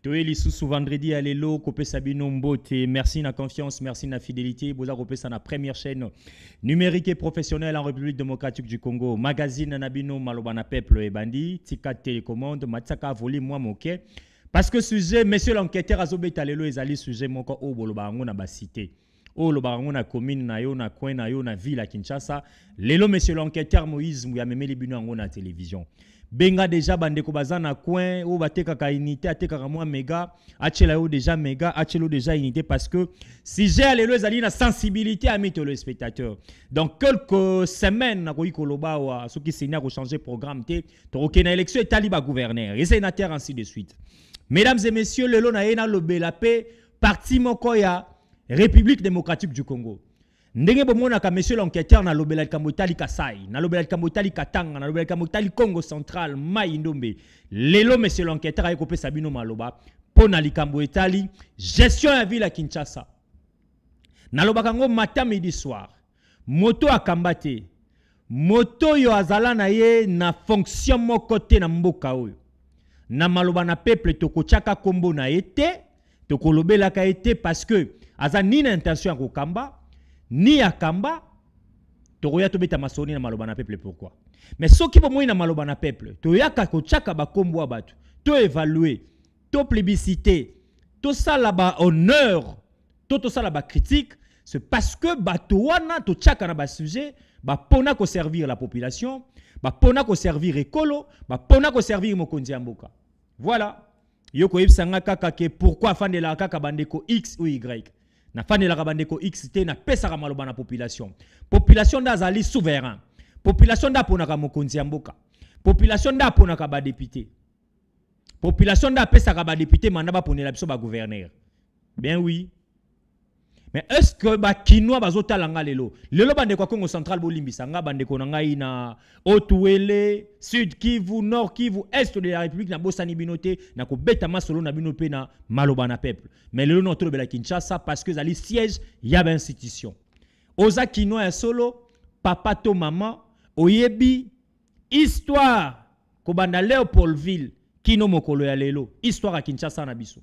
Toeli sous vendredi à l'élo, Kopé Sabino Mbote. Merci na confiance, merci na fidélité. Boza Kopé sa na première chaîne numérique et professionnelle en République démocratique du Congo. Magazine Nabino Malobana Peuple et Bandi. Tika Télécommande, Matsaka Voli, moi moké. Parce que sujet, monsieur l'enquêteur Azobé Talelo, ils allaient sujet moko au Bolobarango na basité. Au Lobarango na commune na yo na coin na yo na ville à Kinshasa. Lelo monsieur l'enquêteur Moïse Mouyameme Libino Ango na télévision. Benga déjà bandeko bazana coin ou bateka ka unité ateka moi méga achela yo déjà méga achelo déjà unité parce que si j'ai allé les ali na sensibilité à mettre le spectateur. Donc quelques semaines na ko ikoloba wa ceux qui signa ko changer programme té to na élection et taliba gouverneur et sénateur ainsi de suite. Mesdames et messieurs, le lo na yena lobe la paix parti moko ya République démocratique du Congo. Ndenge bomona ka monsieur l'enquêteur na lobela kamotali Kasai, na lobela kamotali Katanga, na lobela kamotali Congo central, Mai Ndombe. Lelo monsieur l'enquêteur a kopé Sabino Maloba pona likambo etali gestion ya ville à Kinshasa. Na lobaka ngo matin midi soir. Moto a kambate. Moto yo azala na ye na fonction moko te na mboka oyo. Na maloba na peuple tokochaka kombo na ete, tokolobela ka ete parce que aza ni na intention ko kamba. Ni akamba toya to beta masoni na maloba na peuple pourquoi mais soki bo na maloba na peuple to yaka ko chaka ba kombo abatu to évaluer to plébisciter to sala ba honneur to sala ba critique c'est parce que bato wana to chaka na ba sujet ba pona ko servir la population ba pona ko servir ekolo ba pona ko servir mokonzi ya mboka voilà yoko yebsanga kaka ke pourquoi fandela kaka bandeko X ou Y. Na fane la kabandeko XT na pesaka maloba na population. Population da zali souverain. Population da ponaka mokonzi ya mboka. Population da ponaka ba député. Population da pesaka ba député manda ba ponela biso ba gouverneur. Bien oui. Mais est-ce que ba kinwa bazotalanga lelo? Lelo bandeko Congo central bolimbisa nga bandeko na ngai na Otuele, Sud Kivu, Nord Kivu, Est de la République na bosani binote na ko beta masolo na binope na maloba na peuple. Mais lelo no tolo bela Kinshasa parce que zali siège ya ba institution. Oza kinwa ya solo, papa to maman, oyebi histoire ko banda Léopoldville kino mokolo ya lelo, histoire à Kinshasa na biso.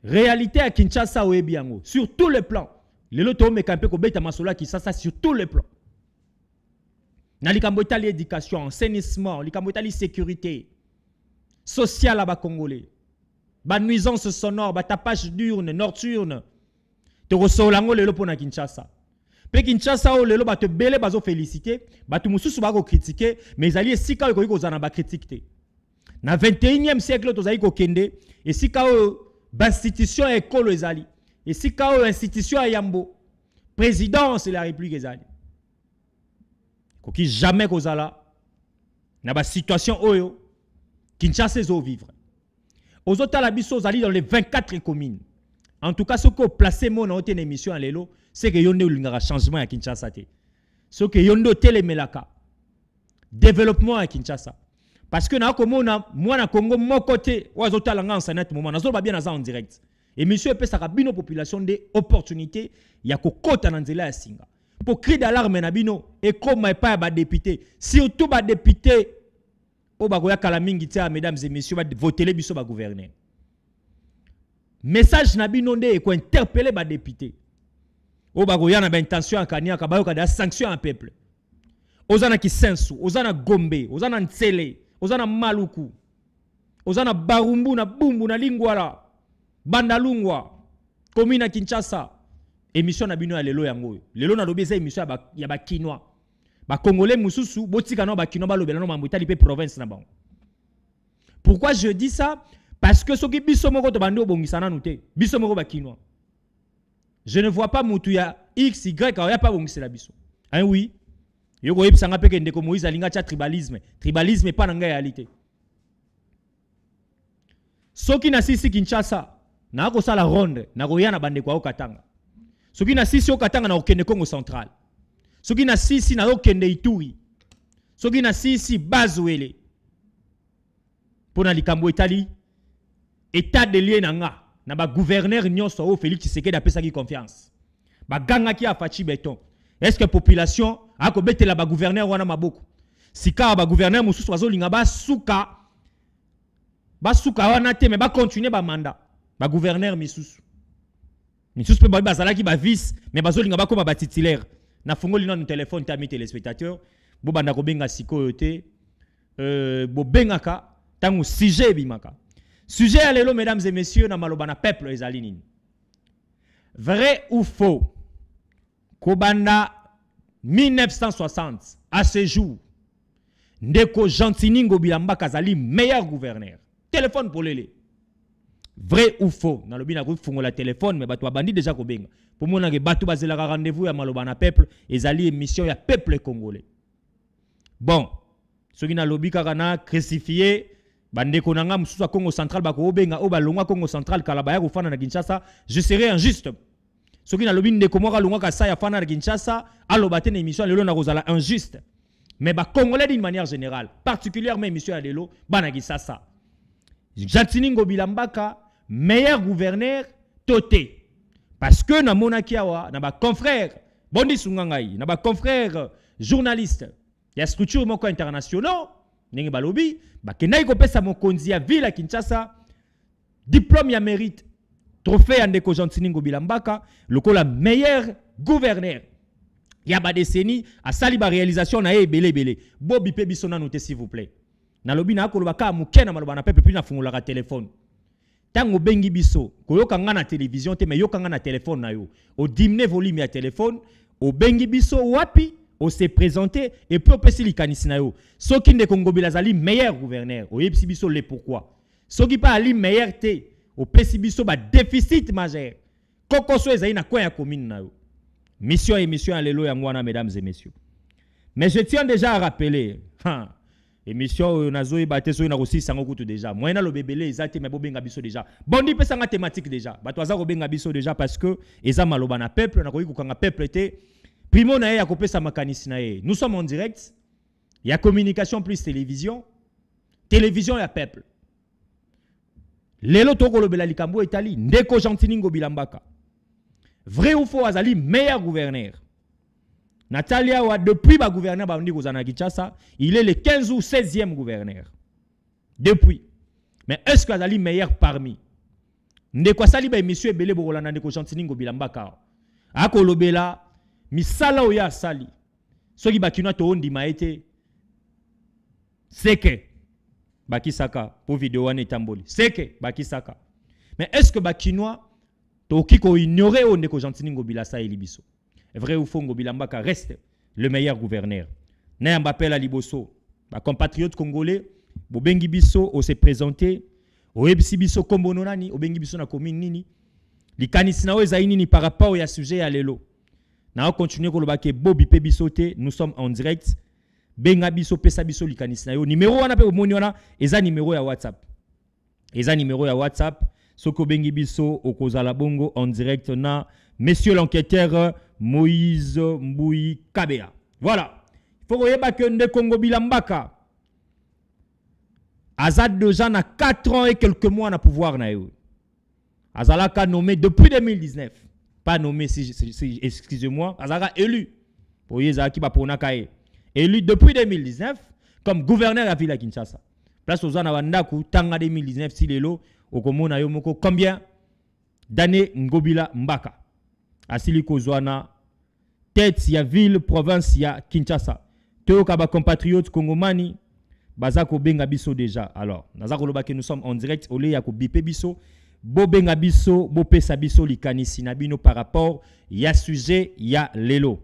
Réalité à Kinshasa ou Ebiango, sur tous les plans. Le loto me campé ko beta masola Kinshasa sur tous les plans. Na likambo tali éducation, assainissement, likambo tali sécurité sociale à ba congolais. Ba nuisance sonore, ba tapage diurne, nocturne. To resolango le lopo na Kinshasa. Pe Kinshasa o le lo ba te belé bazo féliciter, ba tu mususu ba ko critiquer, mais ali esika ko ko zana ba critiquer. Na 21e siècle to zali ko kende, esika o institution école ezali et si kao institution à Yambo présidence de la République ezali koki jamais kozala na ba situation oyo Kinshasa zo vivre aux autres la biso zali dans les 24 communes en tout cas ce que placé mon en une émission à lelo c'est que yonde ulingara changement à Kinshasa te ce que yonde telemelaka développement à Kinshasa. Parce que moi na Congo mon côté ouazota langa en sanat moment nazo ba bien en direct et monsieur peut sa bino population des opportunités ya ko kota na nzela ya singa pour cri d'alarme na bino et comme pas ba député surtout ba député o ba koya kala mingi tia mesdames et messieurs ba voter les biso ba gouverner message na bino ndé ko interpeller ba député o ba koya na ba intention akania ka ba yo ka da sanction un peuple ozana kisensu ozana gombe ozana ntsele ozana maluku ozana barumbu na bumbu na lingwala bandalungwa komina Kinshasa émission na bino ya lelo yango lelo na lobeza émission ya ba kinwa ba congolais mususu botika no ba kinwa ba lobela no mambutali pe province na bango. Pourquoi je dis ça? Parce que soki biso moko to bandi obongisana nute biso moko ba kinwa je ne vois pas mutu ya x y ya pas bongisela biso hein oui. Yoko yebisanga peke ndeko Moïse alinga cha tribalisme. Tribalisme pas na réalité. Soki na sisi Kinshasa, na ko sala ronde, na ko yana bande kwa Katanga. Soki na sisi o Katanga na okende Congo central. Soki na sisi na okende Ituri. Soki na sisi Bazuele. Pona likambo etali état de lié na ba gouverneur nyonso o Félix Tshisekedi apesa ki confiance. Ba ganga ki afachi beton. Est-ce que la population a kobete la gouverneur wana maboko? Si ka ba gouverneur mususu azolinga ba suka basuka wana te mais ba continuer ba mandat ba gouverneur misusu pe ba bazala ki ba vice mais bazolinga ba koma ba titulaire na fungoli na téléphone ta mi téléspectateur bo banda ko benga sikoyo te bo bengaka tangu sujet bimaka sujet ya lelo mesdames et messieurs na maloba na peuple ezali nini vrai ou faux kobanda 1960 à ce jour ndeko Gentini Ngobila Mbaka azali meilleur gouverneur téléphone pour lele vrai ou faux na lobi na ko fungola téléphone mais bato bandi déjà ko benga pour mona ke bato bazela rendez-vous ya maloba na peuple ezali émission ya peuple congolais bon soki na lobi kaka na crucifié bandeko nanga mususu a Congo central bako benga o balongwa Congo central kala baya ko fana na Kinshasa je serais injuste soki na lobi ndeko moka longwa ka sa ya fana na Kinshasa aloba te na émission lelo na kozala injuste mais ba congolais d'une manière générale particulièrement émission ya lelo bana Kinshasa Gentini Ngobila Mbaka meilleur gouverneur toté parce que na monaki awa na ba confrère bondi sungangai na ba confrère journaliste ya structure moko internationaux ndenge balobi bakendaki kopesa mokonzi ya ville ya Kinshasa diplôme ya mérite trophée ya ndeko Gentini Ngobila Mbaka lokola meilleur gouverneur ya ba décennie asali ba réalisation na ebele bobi pe biso na noter s'il vous plaît na lobi na koloba ka mukena maloba na peuple puis na fungolaka téléphone tango bengi biso koyoka nga na télévision te mais yoka nga na téléphone na yo au diminuer volume ya téléphone au bengi biso wapi au se présenter et puis opesi likanisi na yo soki ndeko Ngobila azali meilleur gouverneur oyebisi biso le pourquoi soki pa ali meilleur te opesi biso ba déficit majeur kokoso ezali na coin ya commune na yo mission émission ya lelo ya ngwana mesdames et messieurs mais je tiens déjà à rappeler émission nazoyi baté so na kosi sango kutu déjà moyena lo bebele ezate mais bobenga biso déjà bondi pesa nga thématique déjà bato aza ko benga biso déjà parce que eza maloba na peuple na koyi kokanga peuple te primo na ye ya kopesa makanisi na ye nous sommes en direct il y a communication plus télévision ya peuple lelo toko lobela likambo etali ndeko Gentini Ngobila Mbaka vrai ou faux azali meilleur gouverneur Natalia wa depuis ba gouverneur ba ndiko zana Kinshasa il est le 15 ou 16e gouverneur depuis mais est-ce que azali meilleur parmi ndeko sali ba émission ebele bokolanda ndeko Gentini Ngobila Mbaka akolobela misala oya sali soki bakino to ondima ete seke bakisaka pour vidéo wana etamboli seke bakisaka mais est-ce que bakino to kiko ignorer ondeko Gentini Ngobila sa elibiso vrai ou faux Ngobila Mbaka reste le meilleur gouverneur na Mbappé la liboso ba compatriotes congolais bobengi biso o se présenter o ebisi biso kombo nani o bengi biso na commune nini likanisi na eza nini par rapport ya sujet ya lelo na continuer ko lobake bobi pe biso te nous sommes en direct benga biso pesa biso likanisi na yo numéro wana pe omoni wana eza numéro ya WhatsApp soko bengi biso okozala bongo en direct na monsieur l'enquêteur Moïse Mbouyi Kabea. Voilà. Il faut que ndeko Ngobila Mbaka Azad déjà na 4 ans et quelques mois na pouvoir na yo. Azalaka nommé depuis 2019. Pas nommé excusez-moi, Azalaka élu. Pour Yezaki Bapona Kaye. Élu depuis 2019 comme gouverneur à Ville Kinshasa. Place aux Anawandaku tanga 2019 si lelo okomona yo moko combien d'années Ngobila Mbaka asili kozwana tête ya ville province ya Kinshasa toyoka ba compatriotes congomani bazako benga biso déjà alors nazako loba que nous sommes en direct ole ya ko bipe biso bo benga biso bo pesa biso likanisi na bino par rapport ya sujet ya lelo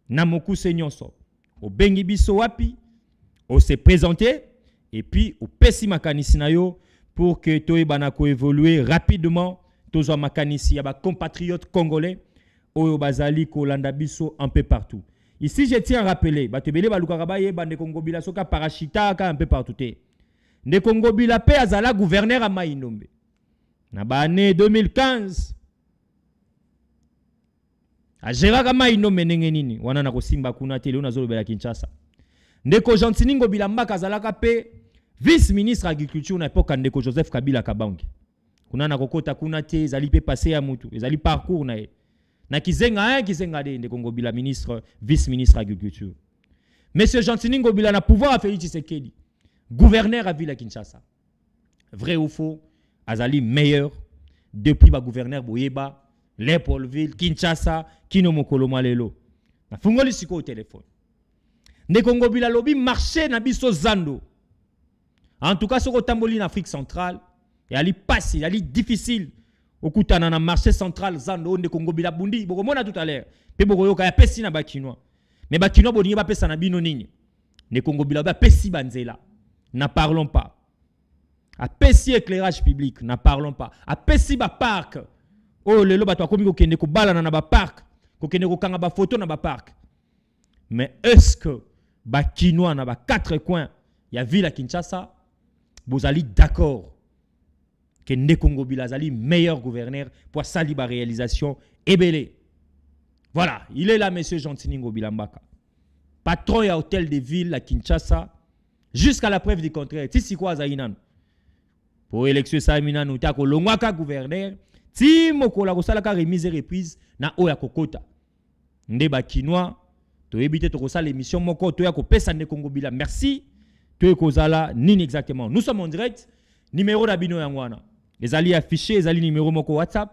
na moku senyonso o bengi biso wapi o se présenter et puis o pesi makanisi na yo pour que toyebana ko évoluer rapidement tozo makanisi ya ba compatriotes congolais oyo bazali ko landa biso un peu partout. Ici je tiens à rappeler batebele balukaka ba yeba ndeko Ngobila soka parachita ka un peu partout te. Ndeko Ngobila pe azala gouverneur à Maindombe. Na ba année 2015 ajera ka Maindombe ndenge nini wana na kosimba kuna te leo nazolobela Kinshasa. Ndeko Gentini Ngobila Mbaka azalaka pe vice-ministre agriculture na époque ndeko Joseph Kabila Kabange. Kuna na kokota kuna te ezali pe passé ya mutu ezali parcours na ye na kizenga de ndeko Ngobila ministre vice-ministre agriculture monsieur Gentini Ngobila na pouvoir à Félix Tshisekedi gouverneur à Ville Kinshasa vrai ou faux, azali meilleur depuis le gouverneur Boyeba, Léopoldville, Kinshasa, Kino Mokolo Malelo. Na fungoli siko au téléphone. Ne Congo bila lobby marché na biso zando. En tout cas, ce tamboli en Afrique centrale, et ali passe, ali difficile. Okutana na marché central zando ne Congo bila bundi, boko mona tout à l'heure. Pe boko yoka ya pesi na bakinois. Mais bakinois boni ba pesa na bino nini. Ne Congo bila ba pesi banzela. N'en parlons pas. A pesi éclairage public, n'en parlons pas. A pesi ba parc. Oh lelo bato akomi ko kende ko bala na ba parc, ko kende ko kanga ba photo na ba parc. Mais est-ce que bakinois na ba quatre coins, ya ville à Kinshasa, vous allez d'accord que Ndekongo Bilazali meilleur gouverneur pour sali ba réalisation ebele. Voilà, il est là monsieur Jean-Tiningo Bilambaka. Patron à hôtel de ville à Kinshasa jusqu'à la preuve du contraire. Tisi kwa zainan. Pour élection ça mina nous ta ko longwaka gouverneur, ti mokola ko sala ka remise et reprise na oya kokota. Nde bakinois to éviter to ko sala émission moko to ya ko pesa Ndekongo Bila. Merci. To ko zala nini exactement. Nous sommes en direct. Numéro d'abino yangwana. Les alliés affichés, les alliés numéro moko WhatsApp,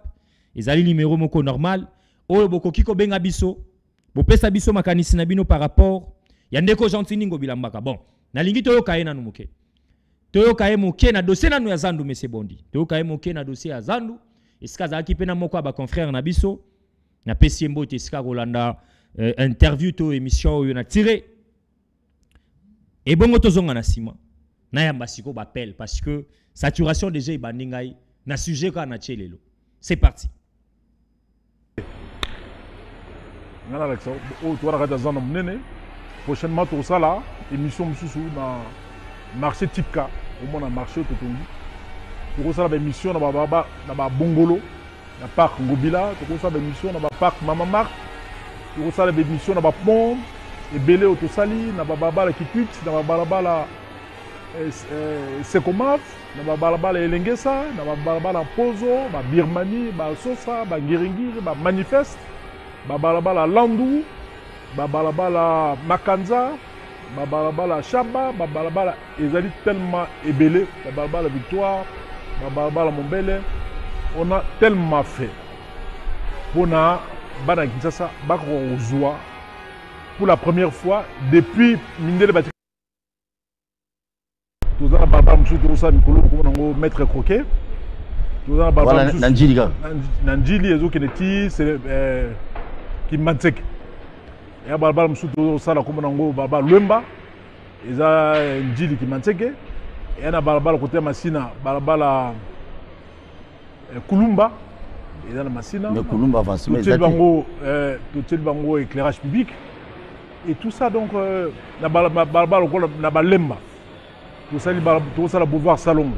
les alliés numéro moko normal. Oyo boko kiko benga biso, bo pesa biso makanisi na bino par rapport ya Ndeko Jean-Tiningo Bilambaka. Bon, na lingi toyo kaye na numuke. Toyo kaye moke na dossier na nu ya Zandu mese bondi. Toyo kaye moke na dossier ya Zandu. Eska za ki pena moko ba confrère na biso. Na pesi mbote eska Rolanda interview to émission oyo na tiré. Et bongo tozonga na sima. Na yamba siko bapel parce que saturation déjà ibandingai na sujet ka na tchelelo. C'est parti. Ngana Alexa, o to raka zana munene. Prochainement to sala émission mususu na marché Tipka, au moins na marché Totongi. To sala émission na ba Bongolo, na parc Ngobila, to sala émission na ba parc Mama Mark. To sala émission na ba pont et belé au Tosali, na ba bala Kikwit, na ba balabala Sekomaf, na ba balabala Elengesa, na ba balabala Pozo, ba Birmanie, ba Sosa, ba Ngiringiri, ba Manifeste, ba balabala Landu, ba balabala Makanza, ba balabala Chaba, ba balabala ezali tellement ébélé, ba balabala Victoire, ba balabala Mombele. On a tellement fait. On a bana Kinshasa bako ozwa pour la première fois depuis Mindele Batik. Tout ça baba monsieur tout ça Mikolo ko nango maître croquet. Tout ça baba monsieur Nanjili ga. Nanjili ezo keneti c'est qui Mantek. Et baba monsieur tout ça la ko nango baba Lwemba. Eza Njili qui Mantek. Et na baba côté Masina baba la Kulumba. Et dans la Massina, tout bango éclairage public. Et tout ça donc, na Lemba. Tout ça la Beauvoir Salongo.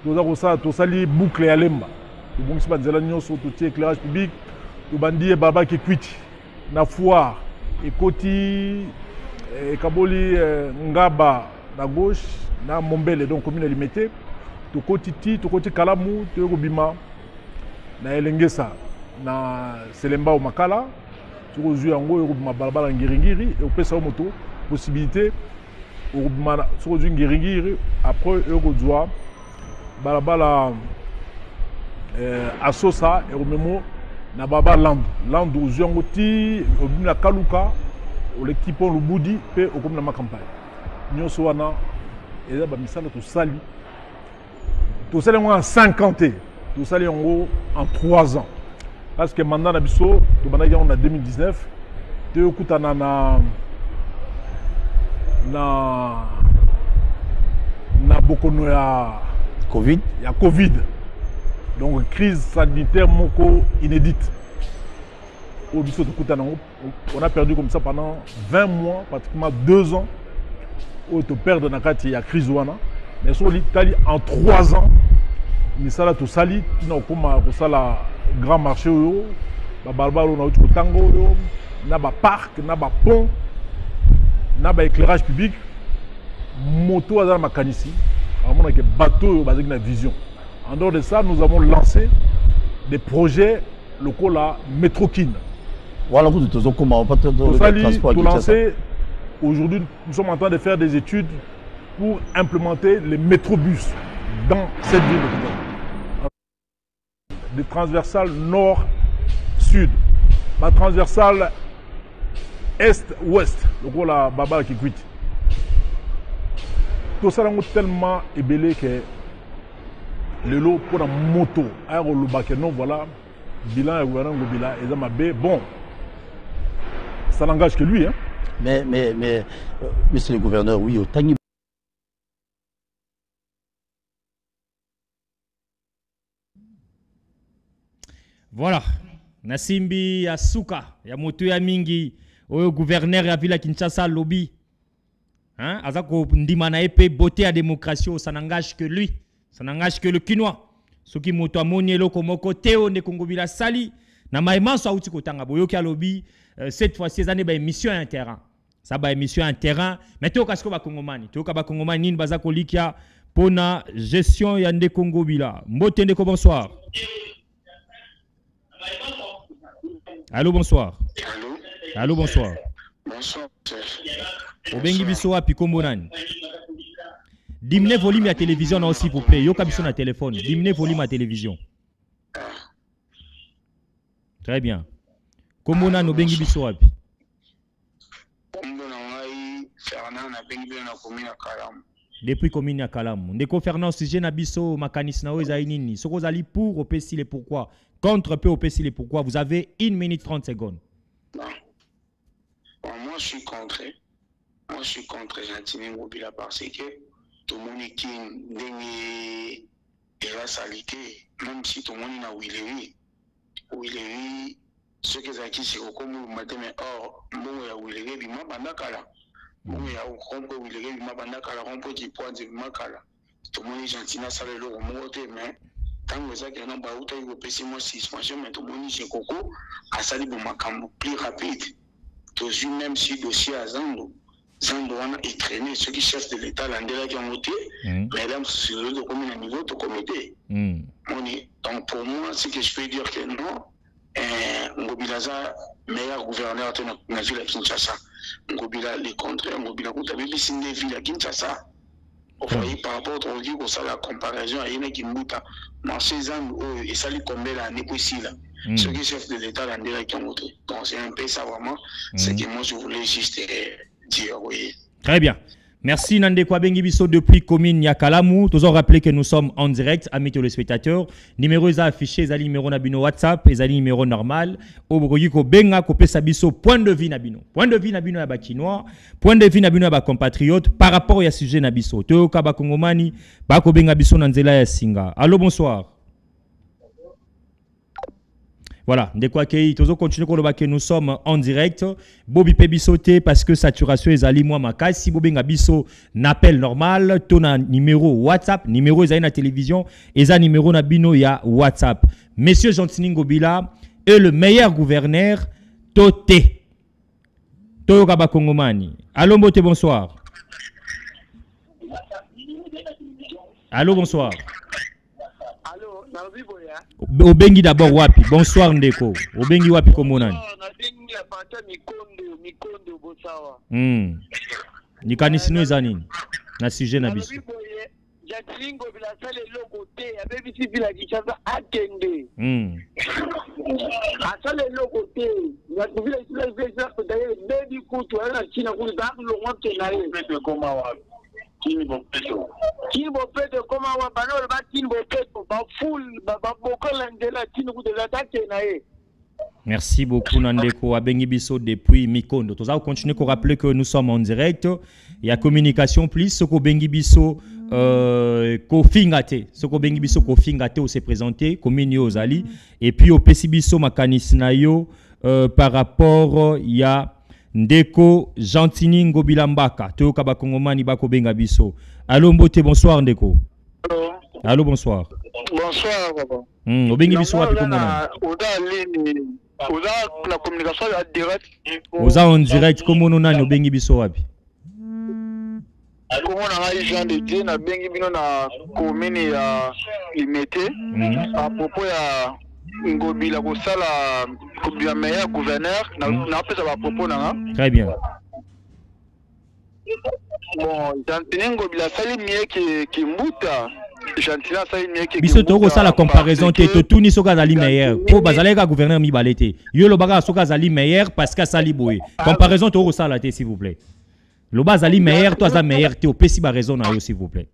Tout ça li boucle à Lemba. Tout bon qui se passe tout éclairage public. Tout bandi baba qui cuit. Na foire. Et Koti, et Kaboli, Ngaba, na gauche, na Mombele, donc commune limitée. Tout Koti Kalamu, tout Bima. Na Elengesa na Selemba au Makala tu rejoins en gros ma balabala ngiringiri et au pesa moto possibilité au mana tu rejoins ngiringiri après au doit balabala asosa et au memo na baba land au jongoti au na kaluka au l'équipe le boudi pe au comme na ma campagne nyoso wana et là ba misala to sali en 50 tout ça en gros en 3 ans. Parce que maintenant, on a 2019, na bokono ya Covid. Il y a Covid. Donc crise sanitaire moko inédite. On a perdu comme ça pendant 20 mois, pratiquement 2 ans. Où tu perds dans la crise wana. Mais sur l'Italie en 3 ans. Misala to sali na okoma ko sala grand marché yo ba balbalo na uti tango yo na ba parc na ba pont na ba éclairage public moto azala makanisi amona ke bateau yo bazaki na vision. En dehors de ça, nous avons lancé des projets locaux là métroquines. Voilà, vous êtes au comment pas de transport. Aujourd'hui, nous sommes en train de faire des études pour implémenter les métrobus. dans cette ville de Kinshasa. Des transversales nord-sud, ma transversale est-ouest, le gros la baba qui quitte. Tout ça est tellement ébélé que le lot pour la moto, non voilà, bilan et gouvernement bilan et Zamabé, bon, ça n'engage que lui. Hein. Mais, monsieur le gouverneur, oui, au Tangi. Voilà. Nasimbi Asuka, ya moto ya mingi, oyo gouverneur ya ville Kinshasa lobby. Hein? Azako ndimana épée beauté à démocratie, ça n'engage que lui. Ça n'engage que le Kinois. Ce qui moto amoni eloko moko teo ne Congo bila sali na maïman so auti kotanga boyoki a lobby cette fois ces années ba émission un terrain. Ça ba émission un terrain, mais teo kasko ba kongomani. Teo ka ba kongomani nini bazako likia pona gestion ya nde Congo bila. Mbote ndeko bonsoir. Allô, bonsoir. Allô. Allô, bonsoir. Bonsoir. Obengi biso wapi kombo nani? Diminuez volume à télévision non s'il vous plaît. Yo kabiso na téléphone. Diminuez volume à télévision. Très bien. Kombo nani obengi biso wapi? Kombo na ngai Fernand na bengi biso na commune ya Kalamu. Depuis commune ya Kalamu. Ndeko Fernand sujet na biso makanisi na oza nini? Soko zali pour opesi le pourquoi. Contre peu opesi le pourquoi. Vous avez 1 minute 30 secondes. Non. Bon, moi je suis contre. Moi je suis contre Gentini Ngobila parce que tout le monde qui n'est pas salité, même si tout le monde est à Willery, ceux qui sont ici, c'est comme vous mettez, mais or, bon, il y a Willery, il m'a bandakala. Bon, il y a Willery, il m'a bandakala, on peut dire point de Makala. Tout le monde est gentil, ça le lourd, mais tant que ça, il y a un baouta, il va passer moi suspension, mais tout le monde est coco, à ça, il va plus rapide. Tout même si le dossier à Zando. Zando est traîné, ceux qui cherchent de l'État, l'Andela qui ont voté, mesdames, sur le commune à niveau de comité. Donc pour moi, c'est que je peux dire que non, Ngobila est meilleur gouverneur de la ville à Kinshasa. Ngobila est contraire, Ngobila est une ville à Kinshasa. Vous voyez, par rapport au dit que la comparaison à une qui mouta, marché Zando, et ça lui combien l'année possible. Ceux qui cherchent de l'État, l'Andela qui ont voté. Donc c'est un peu ça vraiment, c'est que moi je voulais juste dire oui. Très bien. Merci Nande Kwabengi Bisso depuis commune Yakalamu. Tous ont rappelé que nous sommes en direct, amis téléspectateurs. Numéro est affiché, les numéro Nabino WhatsApp, les numéro normal. Au Bogoyiko Benga, Kopé Sabiso, point de vue Nabino. Point de vue Nabino à Bakinois, point de vue Nabino à compatriotes par rapport à sujet Nabiso. Teo Kabakongomani, Bako Benga Bisso Nanzela ya Singa. Allô, bonsoir. Voilà, de quoi que continuer que nous sommes en direct. Bobi Pebisote parce que saturation est ali moi makai. Si Bobi Ngabiso n'appel normal, ton numéro WhatsApp, numéro est na télévision, et ça numéro na bino ya WhatsApp. Monsieur Gentini Ngobila est le meilleur gouverneur Toté. Toyo Kaba Kongomani. Allô Mbote, bonsoir. Allô, bonsoir. Obengi d'abord wapi. Bonsoir Ndeko. Obengi wapi komonani. Nikanisi no ezanini. Na sujet na biso. Jatringo bila sale loko te abebisi bila Kinshasa akende. Asale loko te. Na bila isla ko d'ailleurs bebi kutu ana China ku da lo ngote na ye. Koma wapi. Kini bopeto koma wa banolo ba kini bopeto ba full ba bokola ndela kini ku de l'attaque na ye. Merci beaucoup Nandeko Abengi Bisso depuis Mikondo. Nous allons continuer à rappeler que nous sommes en direct. Il y a communication plus ce que Bengi Bisso Kofingate. Ce que Bengi Bisso Kofingate s'est présenté comme aux Ali et puis au PC Bisso Makanis Nayo par rapport il y a Ndeko Gentini Ngobila Mbaka. Teo Kaba Kongomani Bako Benga Bisso. Allô Mbote, bonsoir Ndeko. Allô. Allô, bonsoir. Bonsoir papa. Obengi Bisso wapi komona? Oza la communication en direct. Oza en direct comment on a Obengi Bisso wapi? Comment on a Jean de Dieu na bengi bino na commune ya Limete à propos ya Ngobila ko sala ko meilleur gouverneur na pesa ba propos na. Très bien. Bon, Gentini Ngobila sali mieux que Mbuta. Gentina ça une biso to ko sala comparaison te to tout ni soka zali meilleur po bazale ka gouverneur mi balete yo lo baka soka zali meilleur parce que sali boye comparaison to ko sala te s'il vous plaît lo bazali meilleur toi za meilleur te o pesi ba raison na yo s'il vous plaît.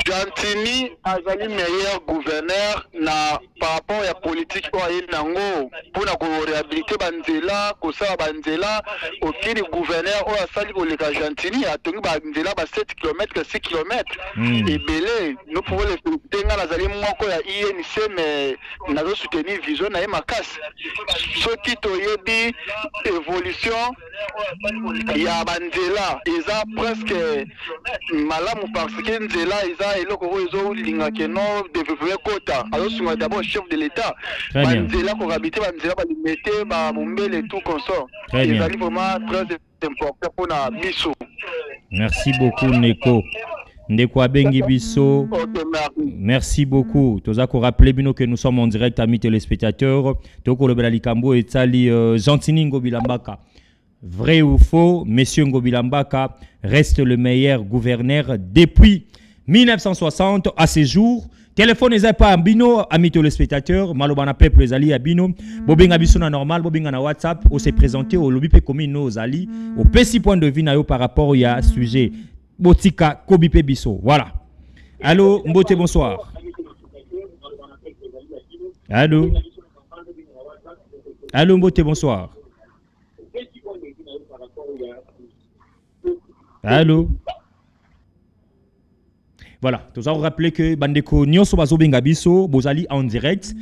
Gantini azali meilleur gouverneur na par rapport à la politique nango pour na ko réhabiliter banzela ko sa banzela aucun gouverneur o asali ko le Gantini a tongi banzela ba 7 km 6 km et belé nous pouvons les tenga nazali moko ya INC mais nazo soutenir vision na makasi soki to yebi évolution ya banzela eza presque malamu parce que nzela eloko ozo linga ke no développer kota alors sur d'abord chef de l'état banzela ko habiter banzela ba limiter ba bombele tout consort ils arrivent vraiment très important pour na biso. Merci beaucoup Neko Ndeko Abengi Biso. Merci beaucoup. Toza ko rappeler bino que nous sommes en direct amis téléspectateurs. Toko le Belalicambo et Tali Gentini Ngobilambaka. Vrai ou faux, Monsieur Ngobilambaka reste le meilleur gouverneur depuis 1960 à ce jour. Téléphone n'est pas bino, amis téléspectateurs. Malobana peuple les alliés à bino. Bobinga biso na normal, bobinga na WhatsApp. On s'est présenté au lobby commune nos alliés. Au petit point de vue na yo par rapport à sujet. Botika Kobipe biso. Voilà. Allô, Mbote, bonsoir. Allô. Allô, Mbote, bonsoir. Allô. Voilà, nous avons rappelé que Bandeko Nyonso Bazobenga Biso, Bozali en direct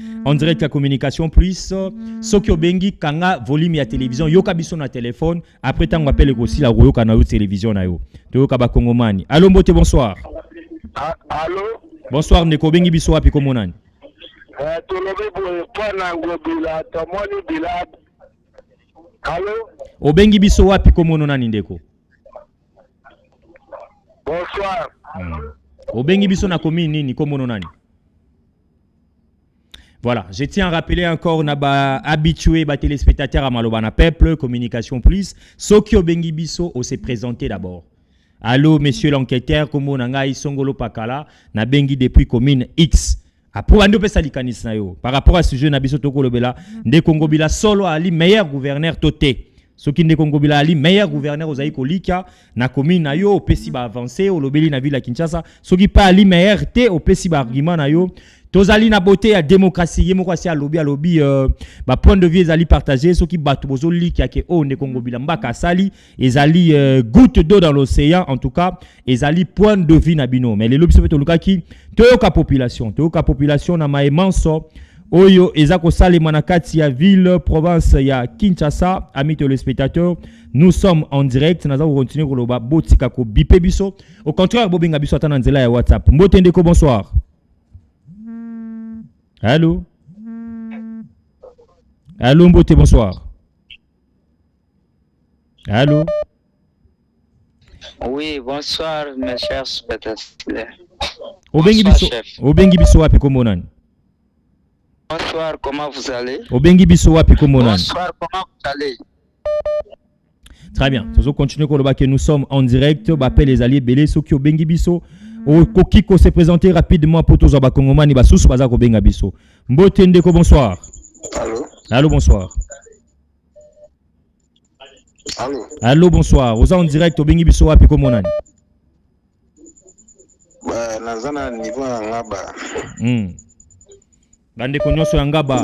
la communication plus Sokyo Bengi Kanga volume ya télévision, Yoka Biso na téléphone, après tant on appelle aussi la Royoka na télévision na yo. Yoka ba Kongomani. Allô Mbote, bonsoir. Allô. Bonsoir Ndeko Bengi Biso api komonani. Tolobe boye pana ngobila tomoni bila. Allô. Obengi Biso api komonani Ndeko. Bonsoir. Obengi biso na komi nini komono nani. Voilà, je tiens à rappeler encore na ba habitué ba téléspectateurs à Malobana peuple communication plus Soki Obengi biso o se présenter d'abord. Allô monsieur l'enquêteur komo nanga isongolo pakala na bengi depuis commune X. Après ando pesa likanis na yo par rapport à ce sujet na biso toko lobela nde Kongo bila solo ali meilleur gouverneur toté. Soki nde Kongo bila ali meilleur gouverneur aux Aïkolika na commune na yo opesi ba avancé au lobeli na ville à Kinshasa soki pa ali meilleur te opesi ba argument na yo tozali na beauté ya démocratie yemo kwasi à lobby ba point de vue ezali partagé soki bato bozo liki ke o nde Kongo bila mbaka sali ezali goutte d'eau dans l'océan en tout cas ezali point de vue na bino mais les lobby sopeto lukaki toyoka population na maemanso Oyo ezako salema na kati ya ville province ya Kinshasa amis téléspectateurs nous sommes en direct nous allons continuer ko loba botika ko bipe biso au contraire bobinga biso atana nzela ya WhatsApp Mbote Ndeko bonsoir. Allô. Allô Mbote bonsoir. Allô. Oui bonsoir mes chers spectateurs. Obengi biso wapi komonani. Bonsoir, comment vous allez? Obengi biso wapi komonani. Bonsoir, comment vous allez? Très bien. Nous allons continuer que nous sommes en direct. Bappel les alliés belé Soki Obengi biso. Kokiko s'est présenté rapidement pour tous les Kongomani basous baza ko benga biso. Mbote Ndeko bonsoir. Allô. Allô bonsoir. Allô. Allô bonsoir. Vous êtes en direct Obengi biso wapi komonani. Bah nazana niveau ngaba. Bande konyoso yangaba.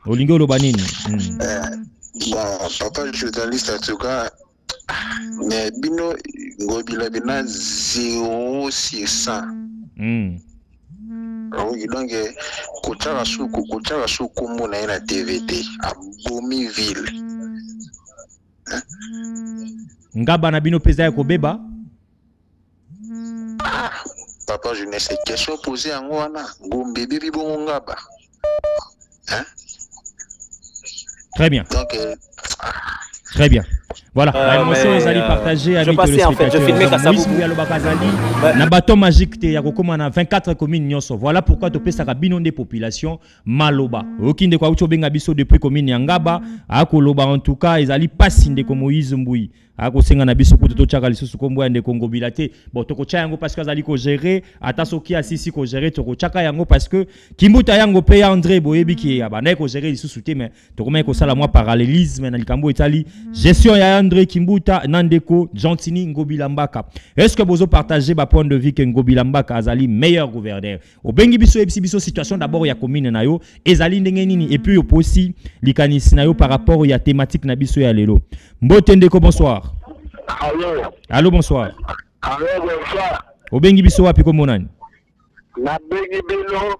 Olingo loba nini? Papa journaliste en tout cas mais bino ngobila bina 0,600. Donc kochara suku mona na TVT à Bomiville. Ngaba na bino pesa ya kobeba? Papa, je ne sais question posée en Wana. Gombe bibi bon ngaba. Hein? Très bien. Donc Très bien. Voilà, la émotion est allée partager avec le spectateur. Moïse Bouyalo Bakazali, na bateau magique te ya kokoma na 24 communes nyonso. Voilà pourquoi to pesa ka bino des populations maloba. Okinde kwa ucho benga biso depuis commune ya Ngaba, akoloba en tout cas ezali pasinde ko Moïse Mbouyi. Akosenga na biso kuto chaka lisusu kombo ya ndeko Ngobila te. Bon toko cha yango parce que azali ko gérer, ata soki asisi ko gérer toko chaka yango parce que Kimbuta yango pe ya André Boyebi ki ya ba na ko gérer lisusu te mais toko mai ko sala moi parallélisme na likambo etali gestion ya André Kimbuta Nandeko Gentini Ngobila Mbaka. Est-ce que vous partagez ba point de vue que Ngobila Mbaka azali meilleur gouverneur? Au bengi biso ebisi biso situation d'abord ya commune na yo ezali ndenge nini et puis aussi likanisi na yo par rapport ya thématique na biso ya lelo. Mbote Ndeko bonsoir. Allô. Allô bonsoir. Allô bonsoir. Au bengi biso wapi ko monani? Na bengi bino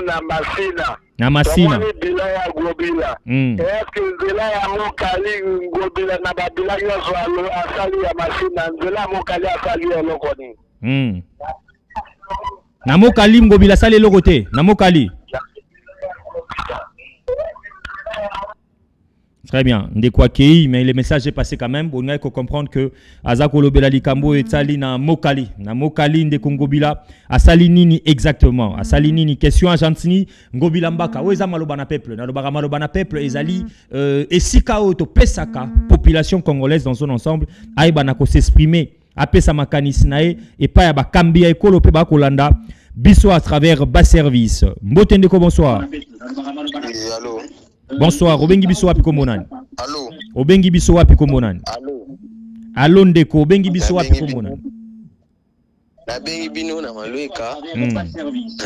na Masina. Na Masina. Bila ya Ngobila. Est-ce que nzela ya mokali Ngobila na babila yoso asali ya Masina nzela mokali asali eloko ni. Na mokali Ngobila asali eloko te, na mokali. Très bien. Ndeko akei, mais le message est passé quand même. On a que comprendre que Azako Lobela Likambo et Sali na Mokali. Na Mokali Ndeko Ngobila. Asali nini exactement? Asali nini? Question Argentini. Ngobila Mbaka. Oeza Malobana peuple. Na Lobara Malobana peuple. Ezali. Et si Kao to Pesaka. Population congolaise dans son ensemble. Aïba ko s'exprimer. Apesa makanisinae. Et pas yaba Kambia Ekolo Peba Kolanda. Biso à travers bas service. Mbote Ndeko bonsoir. Allô. Bonsoir, Obengi biso wapi komonani? Allô. Obengi biso wapi komonani? Allô. Allô Ndeko, Obengi biso wapi komonani? Na bengi bino na Malweka.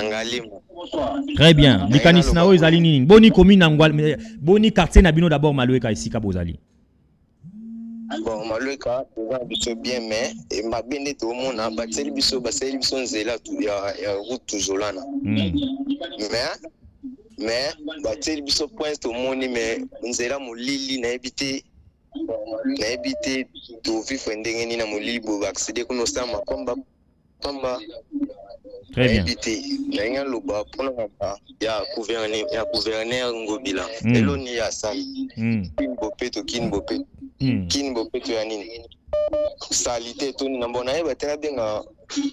Ngalimu. Très bien. Likanis na o ezali nini? Boni commune Ngwal, boni quartier na bino d'abord Malweka ici ka bozali. Bon, Malweka, on biso bien mais et ma bende to mona baseli biso nzela ya route toujours là. Mais batel biso point to moni mais nzela molili na ebité to vivre ndenge ni na molili bo accéder ko no sama komba très bien ebité na nga loba pona ya gouverneur Ngobila elo ni ya sali kinbope to kinbope ya nini salite to ni na mbona eba tena benga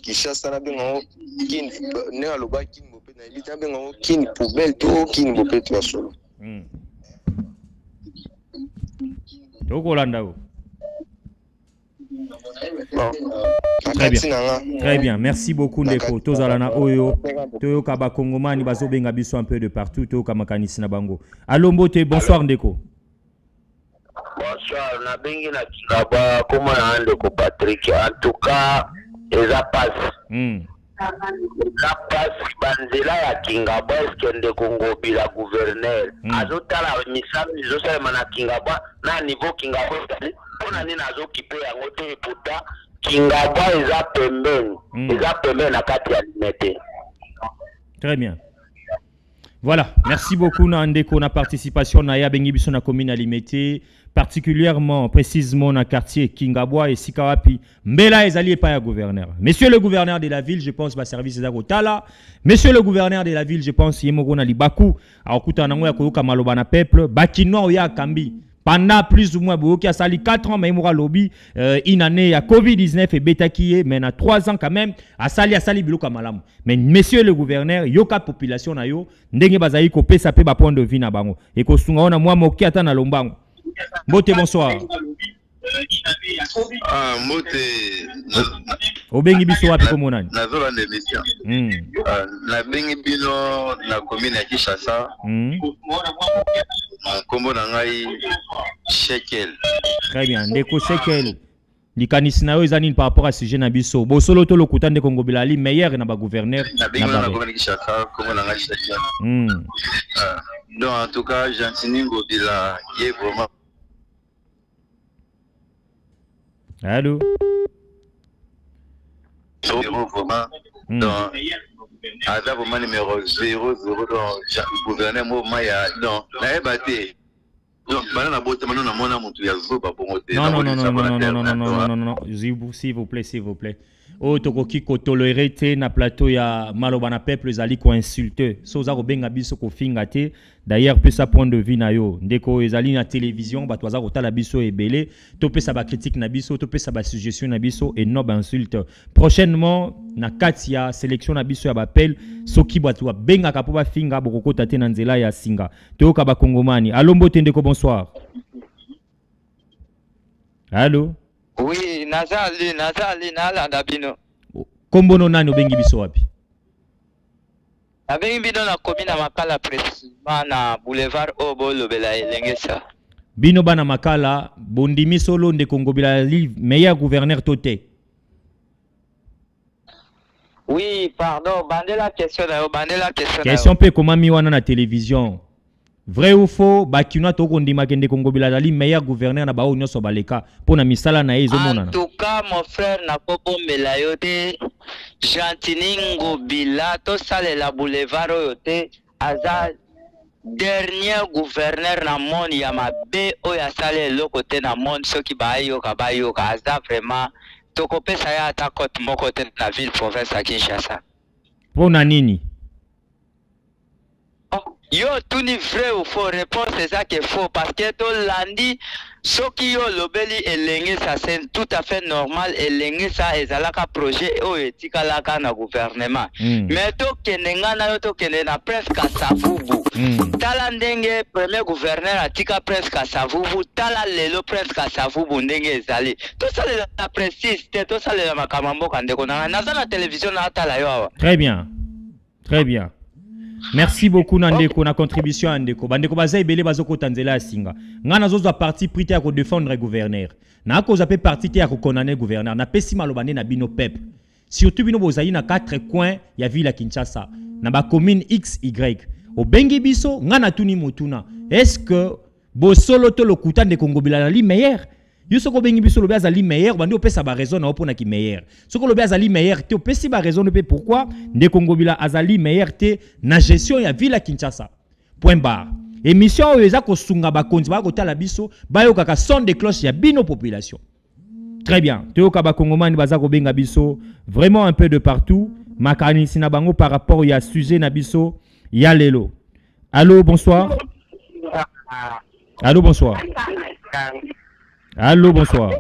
Kishasa na benga kin ne aloba kinbope na ebita benga kin poubelle to kinbope to solo Toko landao. Très bien. Très bien. Merci beaucoup Ndeko. Tozalana Oyo. Toyo Kaba Kongomani bazo benga biso un peu de partout. Toyo Kamakanisi na bango. Allô Mbote, bonsoir Ndeko. Bonsoir, na bengi na Kingaba koma na Ndeko Patrick. En tout cas, eza passe. La passe banzela ya Kingaba est-ce Ndeko Ngobila gouverneur. Azotala misala izosala na Kingaba na niveau Kingaba. On a ni nazo kipe yango te puta Kingaba eza pembeni na kati ya limete. Très bien. Voilà, merci beaucoup Ndeko na participation na ya bengi biso na commune Alimete, particulièrement précisément na quartier Kingabwa et Sikawapi. Mbela ezali pas ya gouverneur. Monsieur le gouverneur de la ville, je pense ba service za kotala. Monsieur le gouverneur de la ville, je pense yemoko na libaku, akuta nango ya koyoka maloba na peuple, bakino ya kambi. Pendant plus ou moins, il y a 4 ans, mais il y a lobby, une année, il y a Covid-19 et bêta qui est, mais il y a 3 ans quand même, à Sali Biloka Malam. Mais monsieur le gouverneur, il y a une population, il y a une population qui a point de vue. Et que nous avons moi moqué à la Lombango. Mbote, bonsoir. Mbote. Obengi biso wapi komonani? Na zola l'émission. Na bengi bino na commune ya Kishasa. Kombo na ngai Shekel. Très bien. Ndeko Shekel. Likanisi na yo ezani par rapport à sujet na biso. Bo solo to lokuta Ndeko Ngobila ali meilleur na ba gouverneur. Na bengi na commune Kishasa, kombo na ngai Shekel. Donc en tout cas, Gentini Ngobila est vraiment. Allô? Vraiment. Donc Ada vraiment numéro 00 dans gouverneur Maya non na ebate donc bana bote mano na mona mutu ya zoba bongo te non s'il vous plaît o tokoki ko tolérer te na plateau ya maloba na peuple ezali ko insulter so za ko benga biso ko finga te d'ailleurs pe sa point de vue na yo ndeko ezali na télévision bato baza ko tala biso ebele to pe sa ba critique na biso to pe sa ba suggestion na biso et non ba insulte prochainement na kati ya sélection na biso ya bapel soki bato ba benga ka po ba finga bokokota te na nzela ya singa to ka ba kongomani allo mbote ndeko bonsoir. Allô? Oui, nazali nalanda bino. Kombono nani obengi biso wapi? Abengi bino na komina makala précisément na boulevard Obo lobela elengesa. Bino bana makala bondimi solo nde kongobila livre meilleur gouverneur toté. Oui, pardon, bandela question na Question pe comment mi wana na télévision. Vrai ou faux, bakina to kondima kende kongobila dali meilleur gouverneur na bao nyoso baleka pona misala na ezo mona. En tout cas, mon frère na kobo melayote Jantiningo bila to sale la boulevard yote aza dernier gouverneur na monde ya mabe o ya sale le côté na monde soki bayo ka aza vraiment to kopesa ya ata côté moko te na ville province à Kinshasa. Pona nini? Yo tout ni vrai ou faux réponse c'est ça qui est faux parce que to landi soki yo lobeli elenge ça c'est tout à fait normal elenge ça ezalaka projet o etikalaka na gouvernement mais to kenenga na yo to kene na presque savubu tala ndenge premier gouverneur atika presque savubu tala lelo presque savubu ndenge ezali to sale la précise to sale la makamambo kandeko na na télévision na tala yo. Très bien. Très bien. Merci beaucoup Nandeko na contribution à Ndeko. Bandeko baza ebele bazoko tanzela asinga. Ngana zozo parti prité à ko défendre gouverneur. Na ko zape parti te à ko condamner gouverneur. Na pesi malobane na bino peuple. Surtout bino bozali na 4 coins ya ville ya Kinshasa. Na ba commune XY. Au bengi biso ngana tuni motuna. Est-ce que bo solo to lokuta de Congo bila li meilleur? Yo soko bengi biso lobi azali meilleur bandi opesa ba raison na opona ki meilleur. Soko lobi azali meilleur te opesi ba raison pe pourquoi de Congo bila azali meilleur te na gestion ya ville ya Kinshasa. Point barre. Émission oyo eza ko sunga ba konzi ba ko tala biso ba yo kaka son de cloche ya bino population. Très bien. Teo ka ba kongomani baza ko benga biso vraiment un peu de partout. Makani sina bango par rapport ya sujet na biso ya lelo. Allô, bonsoir. Allô, bonsoir. Allô, bonsoir.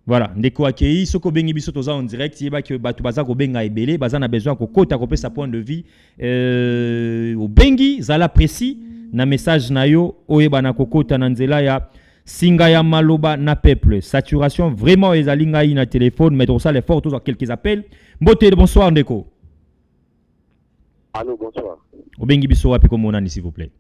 Voilà, ndeko akei soko bengi biso toza en direct yeba ke batu baza ko benga ebele baza na besoin ko kota ko pesa point de vue au bengi zala précis na message na yo oyeba na kokota na nzela ya singa ya maloba na peuple saturation vraiment ezali ngai na téléphone mais ça les forts tous quelques appels mbote bonsoir ndeko. Allô, bonsoir. Au bengi biso wapi komona ni s'il vous plaît.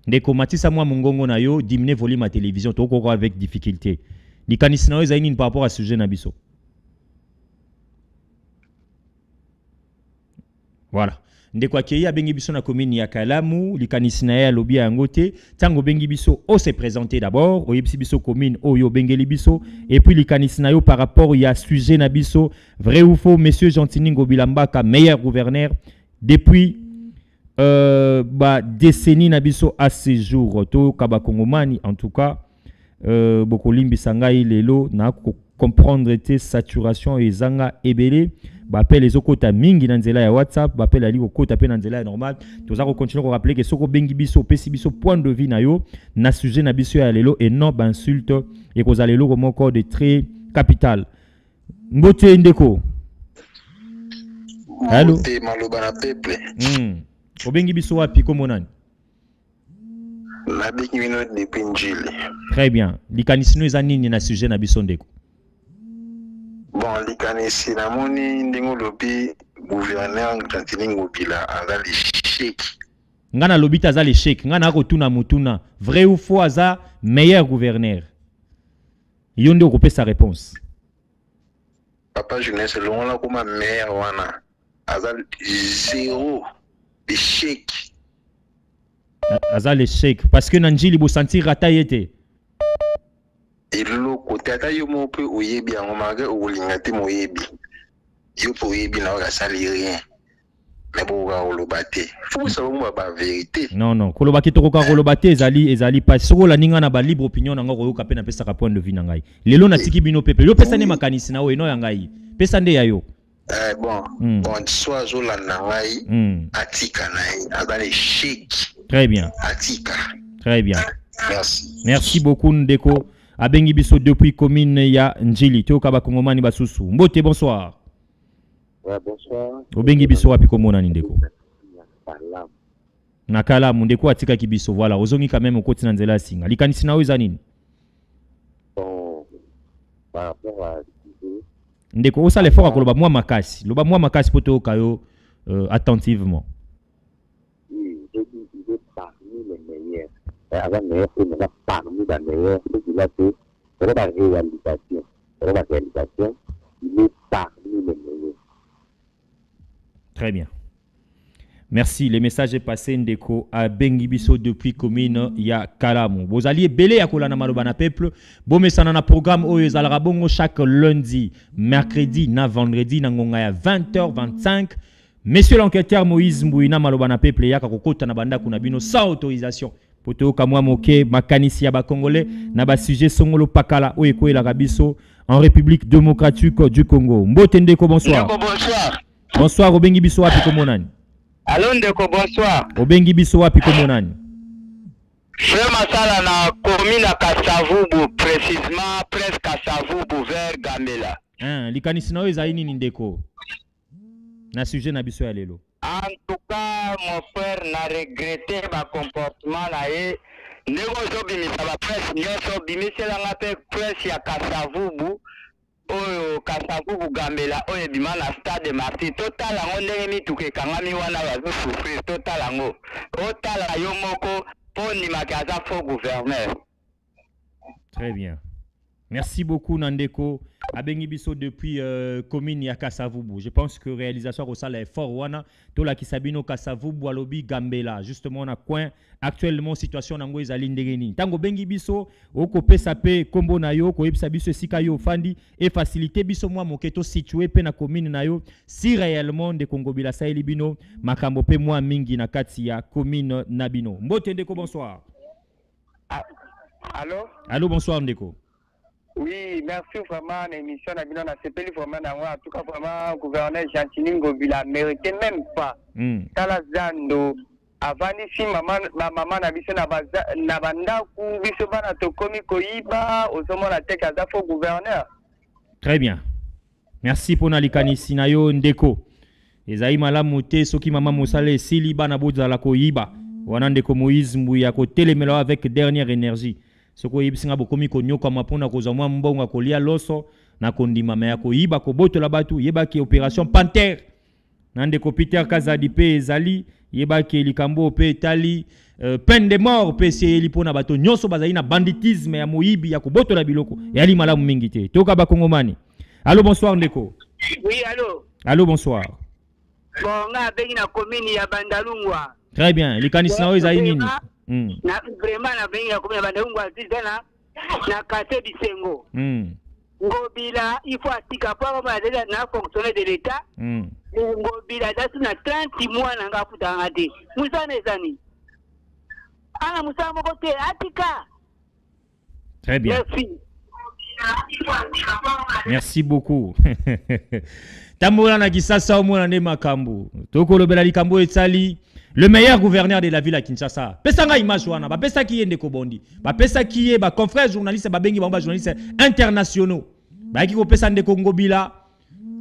Ndeko matisa mwa mungongo na yo diminuer volume à télévision to ko avec difficulté. Likanisi na yo ezali nini par rapport à sujet na biso. Voilà. Ndeko akei abengi biso na commune ya Kalamu likanisi na ya lobi yango te tango bengi biso o se présenter d'abord o yebisi biso commune oyo bengeli biso et puis likanisi na yo par rapport ya sujet na biso vrai ou faux monsieur Jantiningo Bilambaka meilleur gouverneur depuis décennie nabiso à ce jour to kaba kongomani en tout cas boko limbi sangai lelo na comprendre te saturation ezanga ebele appelle les okota mingi na nzela ya WhatsApp appelle ali okota pe na nzela ya normal toza ko continuer ko rappeler que soko bengi biso pesi biso point de vue na yo na sujet na biso ya lelo et non insulte et ko zalelo ko moko de très capital mbote ndeko. Allô maloba na peuple. Obengi biso wapi komonani? La bengi bino depuis Njili. Très bien. Likanisi no eza nini na sujet na biso ndeko? Bon, likanisi na moni ndingo lobi gouverneur Jantiningo Bila aza l'échec. Ngana lobita aza l'échec, ngana ko tuna mutuna. Vrai ou faux aza meilleur gouverneur? Yonde ko sa réponse. Papa jeunesse longola kuma meilleur wana aza zéro échec. Aza l'échec parce que Nanjili bo sentir ratayete. Et le côté ata yo mo pe oyebi yango maga olinga te moyebi. Yo po oyebi na ka sali rien. mais bon va oloba te faut savoir ba vérité. Non koloba ki tokoka koloba te ezali pas soko la ninga na ba libre opinion nanga koyoka pe na pesa ka point de vue na ngai lelo na tiki bino pepe yo pesa ne makanisi na we no ya ngai pesa nde ya yo. Bon soit zo la na ngai atika na azali chic. Très bien. Atika. Très bien. Merci beaucoup Ndeko abengi biso depuis commune ya Njili to kaba kongomani basusu mbote bonsoir. Ouais, bonsoir. Obengi biso wapi komona ni Ndeko? Na Kalamu Ndeko atika ki biso voilà ozongi quand même okoti na nzela singa likanisi na oza nini? Bon par rapport à Ndeko osala effort akoloba moi makasi loba moi makasi poto kayo attentivement. Oui, je dis il est parmi les meilleurs. Avant meilleur c'est même parmi les meilleurs ce qu'il a fait c'est la réalisation. Il est parmi les meilleurs. Très bien. Merci. Le message est passé Ndeko à Bengibiso depuis commune ya Kalamu. Vous alliez belé à Kolana Malobana Peuple. Bon, mais ça n'a programme au Ezalrabongo chaque lundi, mercredi, na vendredi, na ngonga 20h25. Monsieur l'enquêteur Moïse Mbouina Malobana Peuple ya kakokota na banda kunabino sans autorisation. Poto kamwa moke makanisi ya ba Congolais na ba sujet songolo pakala o eko la Rabiso en République démocratique du Congo. Mbote Ndeko bonsoir. Bonsoir. Bonsoir Obengi biso wapi komonani. Allô Ndeko bonsoir. Obengi biso wapi komonani. Frère Masala na commune à Kasavubu précisément presque Kasavubu vers Gambela. Likanisi na eza nini Ndeko? Na sujet na biso ya lelo. En tout cas mon frère n'a regretté ma comportement là et ndeko zo bimisa ba presse nyonso bimisela nga pe presse ya Kasavubu. Oyo Kasavubu Gambela oyo bima na stade Marti total ngo ndenge mituke kangami wana bazo souffrir total ngo otala yo moko poni makaza faux gouverneur. Très bien. Merci beaucoup Nandeko abengi biso depuis commune ya Kasavubu. Je pense que réalisation ko sala effort wana to la kisabino Kasavubu alobi Gambela justement na coin actuellement situation nango ezali ndengeni. Tango bengi biso okopesa pe kombo na yo ko yebisa biso esika yo fandi et faciliter biso mwa moketo situé pe na commune na yo si réellement de Congo bila saeli bino makambo pe mwa mingi na kati ya commune Nabino. Mbote Ndeko bonsoir. Allô? Allô bonsoir Ndeko. Oui, merci vraiment l'émission Nabino na sepeli vraiment en tout cas vraiment gouverneur Jantiningo Bila mérité même pas. Tala Zando avani si maman na biso na banda ku biso bana to komi koiba osomo la teka za faux gouverneur. Très bien. Merci pour nalikani sinayo Ndeko. Ezai malamu te soki mama Mosale sili bana boza la koiba. Wana Ndeko Moïse Mbouya ko telemelo avec dernière énergie. Soko yibisinga bokomi konyoka mapona kozamwa mbonga kolia loso na kondima me yako yiba ko botola batu yebaki opération Panther nande ko Peter Kazadi pe ezali yebaki likambo pe tali peine de mort pe se lipona bato nyonso bazali na banditisme ya moyibi ya ko botola biloko yali malamu mingi te toka ba Kongomani. Allô bonsoir Ndeko. Oui allô. Allô bonsoir. Bon nga bengi na commune ya Bandalungwa. Très bien likanisi na ezali nini? Na vraiment na bengi na commune ya Bandalungwa zizana na kate bisengo. Ngobila il faut atika pour avoir na fonctionnaire de l'état. Ngobila dasu na 30 mois na ngafuta ngati. Musane zani. Ana musamo kote atika. Très bien. Merci. Merci beaucoup. Tambola na kisasa omona ne makambo. Tokolobela likambo etali le meilleur gouverneur de la ville à Kinshasa. Pesanga image wana, ba pesa ki yende ko bondi. Ba pesa ki ye ba confrères journalistes ba bengi ba journalistes internationaux. Ba ki ko pesa Ndeko Ngobila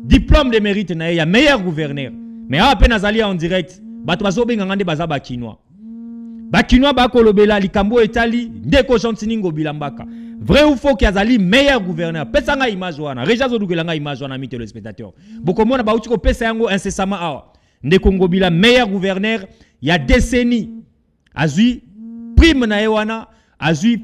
diplôme de mérite na ya meilleur gouverneur. Mais a peine azali en direct, bato bazo benga ngande baza ba Kinois. Ba Kinois ba kolobela likambo etali Ndeko Jantini Ngobila mbaka. Vrai ou faux qui azali meilleur gouverneur. Pesanga image wana. Reja zo dukelanga image wana mi téléspectateur. Bokomona ba uti ko pesa yango incessamment awa. Ndeko Ngobila meilleur gouverneur il y a décennies. Azui prime na ewana, azui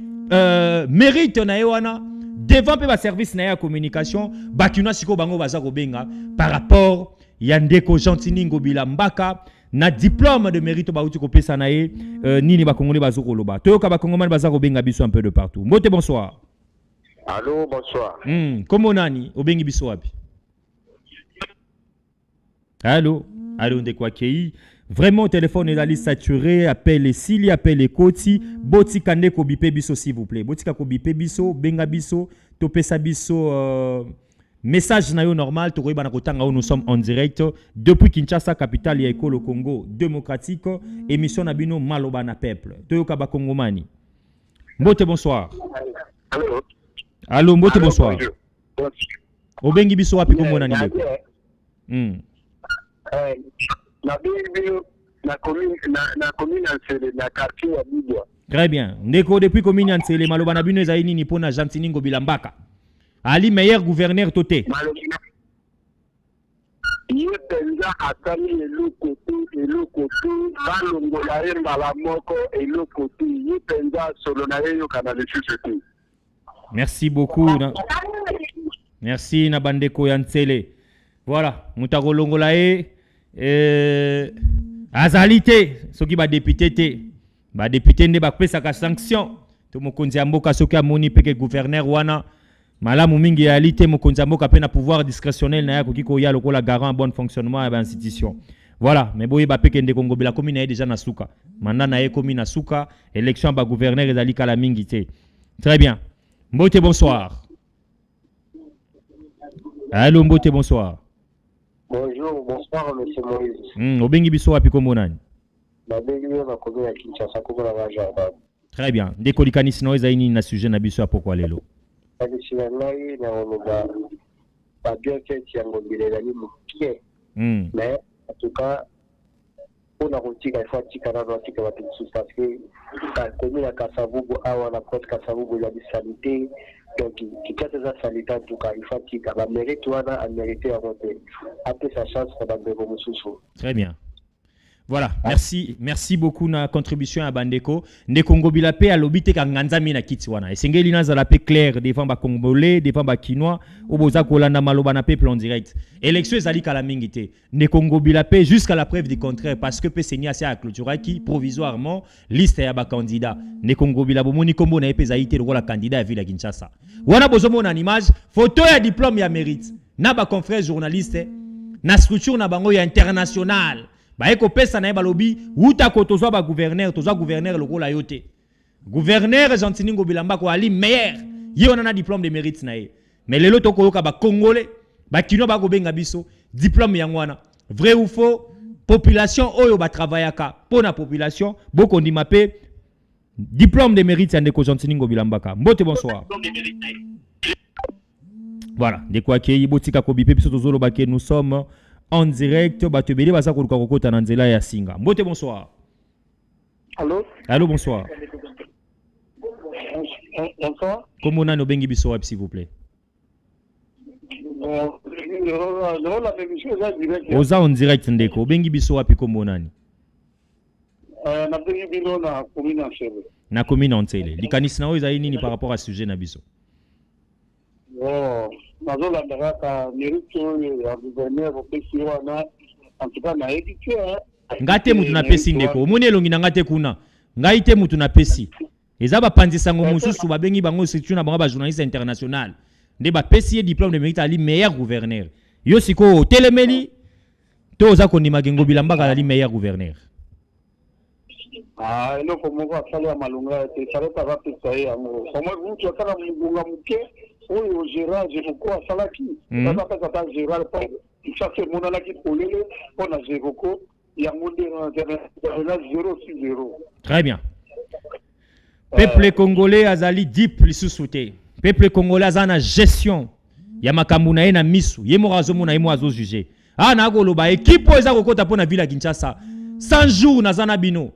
mérite na ewana devant pe ba service na ya communication, bakina siko bango baza ko benga par rapport ya Ndeko Jantini Ngobila mbaka na diplôme de mérite ba uti ko pesa na ye nini ba Congolais bazo ko loba. Toyoka ba Congolais baza ko benga biso un peu de partout. Mbote bonsoir. Allô bonsoir. Comment nani obengi biso wapi? Allô. Allô, de quoi kei. Vraiment, téléphone est saturé. Appelle Sili, appelle Koti. Boti kande ko bipe biso, s'il vous plaît. Boti ka ko bipe biso, benga biso, topesa biso. Message na yo normal. Toko ibana kotanga où nous sommes en direct depuis Kinshasa, capitale ya le Congo démocratique. Émission Nabino Maloba na peuple. Toyoka ba Kongomani. Mbote bonsoir. Allô. Allô, Mbote bonsoir. Obengi biso wapi Kongo na nibeko. Na commune Ansele, na quartier ya Bidwa. Très bien. Ndeko depuis commune Ansele, Maloba na bino ezali nini pona Jantini Ngobila Mbaka. Ali meilleur gouverneur toté. Ye penza atali eloko tu balongola ye mbala moko eloko tu ye penza solo na ye yokana lisusu tu. Merci beaucoup. Merci na bandeko ya Nsele. Voilà, mutako longola ye azalité soki ba député te. Ba député ne ba pesa ka sanction. To mokonzi mboka soki amoni peke gouverneur wana malamu mingi ya alite mokonzi mboka pe na pouvoir discrétionnel na ya kokiko ya lokola garant bon fonctionnement ya ba institution. Voilà, mais boye ba peke ndeko ngobila commune déjà na suka. Manda na ye commune na suka, élection ba gouverneur ezali kala mingi te. Très bien. Mbote bonsoir. Allô Mbote bonsoir. Bonjour, bonsoir monsieur Moïse. Obengi biso wapi kombo nani? Babengi na kombo ya Kinshasa kombo na jardin. Très bien. Ndeko likanisi no ezaini na sujet na biso apoko lelo. Kasi na ngai na oloba ba bien fait ya ngobile ni mukie. Mais en tout cas on a retiré il faut tika na tika wa tout parce que la commune à Kasavubu awa na côte Kasavubu ya sanité. Donc, qui a déjà sanité en tout cas, il faut qu'il mérite à mériter à voter. Après sa chance, ça va devenir sous. Très bien. Voilà, merci beaucoup na contribution à Bandeko. Ndeko Ngobila pe alobite ka nganzami na kitiwana. Esengeli na zala pe clair devant ba Congolais, devant ba Kinois, oboza kolanda maloba na peuple en direct. Élection ezali kala mingité. Ndeko Ngobila pe jusqu'à la preuve du contraire parce que pe senya sia clôturaki provisoirement liste ya ba candidat. Ndeko Ngobila bomoni kombo na epeza ité lokola candidat ya ville ya Kinshasa. Wana bozomo na image, photo ya diplôme ya mérite. Na ba confrère journaliste na structure na bango ya international. Ba eko pesa na balobi uta ko tozwa ba gouverneur lokola yote. Gouverneur Jantini Ngobila Mbaka ali meilleur. Ye on a diplôme de mérite na ye. Mais lelo to ko ba congolais ba kino ba ko benga biso diplôme yangwana. Vrai ou faux? Population oyo ba travaillaka pour la population boko ndima pe diplôme de mérite ya ndeko Jantini Ngobila Mbaka. Mbote bonsoir. Voilà, de quoi ke yibotika ko bipe biso tozolo ba ke nous sommes en direct, Batebele Basa Koluka Kokota Nanzela ya Singa. Mbote bonsoir. Allô? Allô, bonsoir. Bonsoir. Comment on a nos bengi biso web s'il vous plaît? Oza en direct ndeko. Bengi biso wapi kombo nani? Na bengi bino na commune Ansele. Na commune Ansele. Likanisi na oza nini par rapport à sujet na biso? Oh. Nazolandaka ka mérite ya gouverneur opesi wana en tout cas na édité ngate mutu na pesi ndeko omoni elongi na ngate kuna ngai te mutu na pesi eza ba panzisango mususu babengi bango structure na bango ba journaliste international nde ba pesi diplôme de mérite ali meilleur gouverneur yo siko telemeli to oza kondima Ngobila Mbaka ali meilleur gouverneur eloko moko asali ya malunga te saleta bapesa ye yango somo mutu asala mugunga muke oyo Gérard Jeroko asalaki azapesa ta Gérard chaque monanaki polele mpona Jeroko yango nde na 060. Très bien. Peuple congolais azali deep lisusu te. Peuple congolais azana gestion ya makambo na ye na misu ye mo azomona ye mo azo juger. Na koloba équipe eza kokota mpona ville ya Kinshasa 100 jours nazana bino.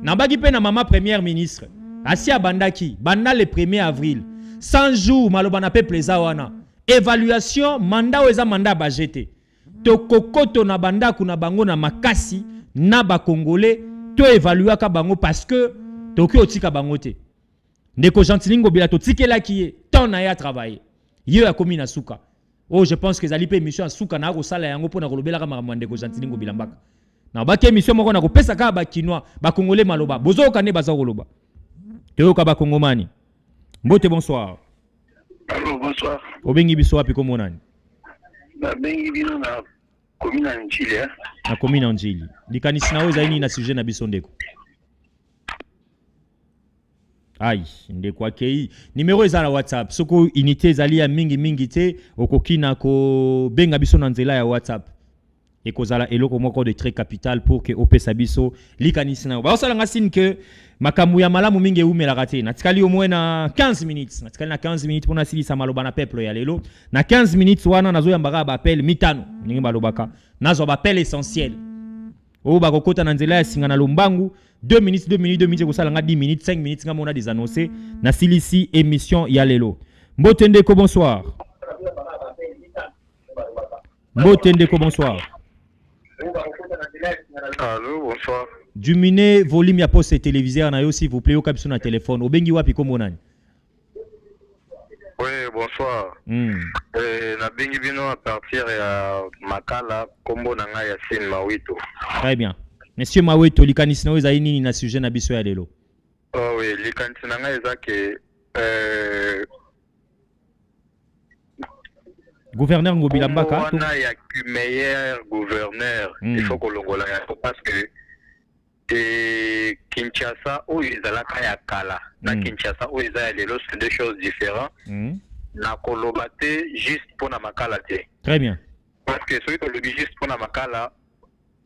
Nabaki pe na mama première ministre. Asi abandaki banda le 1er avril. 100 jours maloba na peuple wana. Évaluation mandat eza mandat bajete. Tokokoto na banda kuna bango na makasi na ba congolais to évaluer ka bango parce que toki otika bango te. Ndeko Jantini Ngobila to tikela ki ton na ya travailler. Yo ya komi na suka. Oh je pense que zali pe émission suka na ko sala yango pona kolobela ka makambo ndeko Jantini Ngobila Mbaka. Na ba ke émission moko na ko pesa ka ba kinois ba congolais maloba. Bozo ka ne baza koloba. Toyo ka ba kongomani. Mbote bonsoir. Allô, bonsoir. Obengi biso wapi komo nani? Bengi bino na commune en Njili. Na commune en Njili. Likanisi na oza ini na sujet na biso ndeko. Aïe, ndeko akei. Numéro eza na WhatsApp. Soko unité ezali ya mingi te okokina ko benga biso na nzela ya WhatsApp. Et kozala eloko moko de très capital pour que opesa biso likanisi na. Ba osala ngasine que makamu ya malamu mingi eumela kate. Natikali au moins na 15 minutes. Natikali na 15 minutes pour nasilisa maloba na peuple ya lelo. Na 15 minutes wana nazo yambaka ba appel mitano. Ningi balobaka. Nazo ba appel essentiel. O ba kokota na nzela ya singa na lombangu 2 minutes kosala nga 10 minutes 5 minutes nga mona des annoncés na silisi émission ya lelo. Mbotendeko bonsoir. Mbotendeko bonsoir. Allô, bonsoir. Diminuez volume ya poste téléviseur na yo s'il vous plaît, au cap sur na téléphone. Obengi wapi komo nani? Oui, bonsoir. Na bengi bino à partir ya Makala, kombo na nga ya Sin Mawito. Très bien. Monsieur Mawito, likanisi na yo ezali nini na sujet na biso ya lelo? Oh oui, likanisi na nga eza ke gouverneur Ngobila Mbaka on a ya meilleur gouverneur il faut qu'on longola parce que Kinshasa ou ezalaka ya kala na Kinshasa ou ezala lelo c'est deux choses différentes na kolobate juste pour na makala te. Très bien. Parce que celui qui le juste pour na makala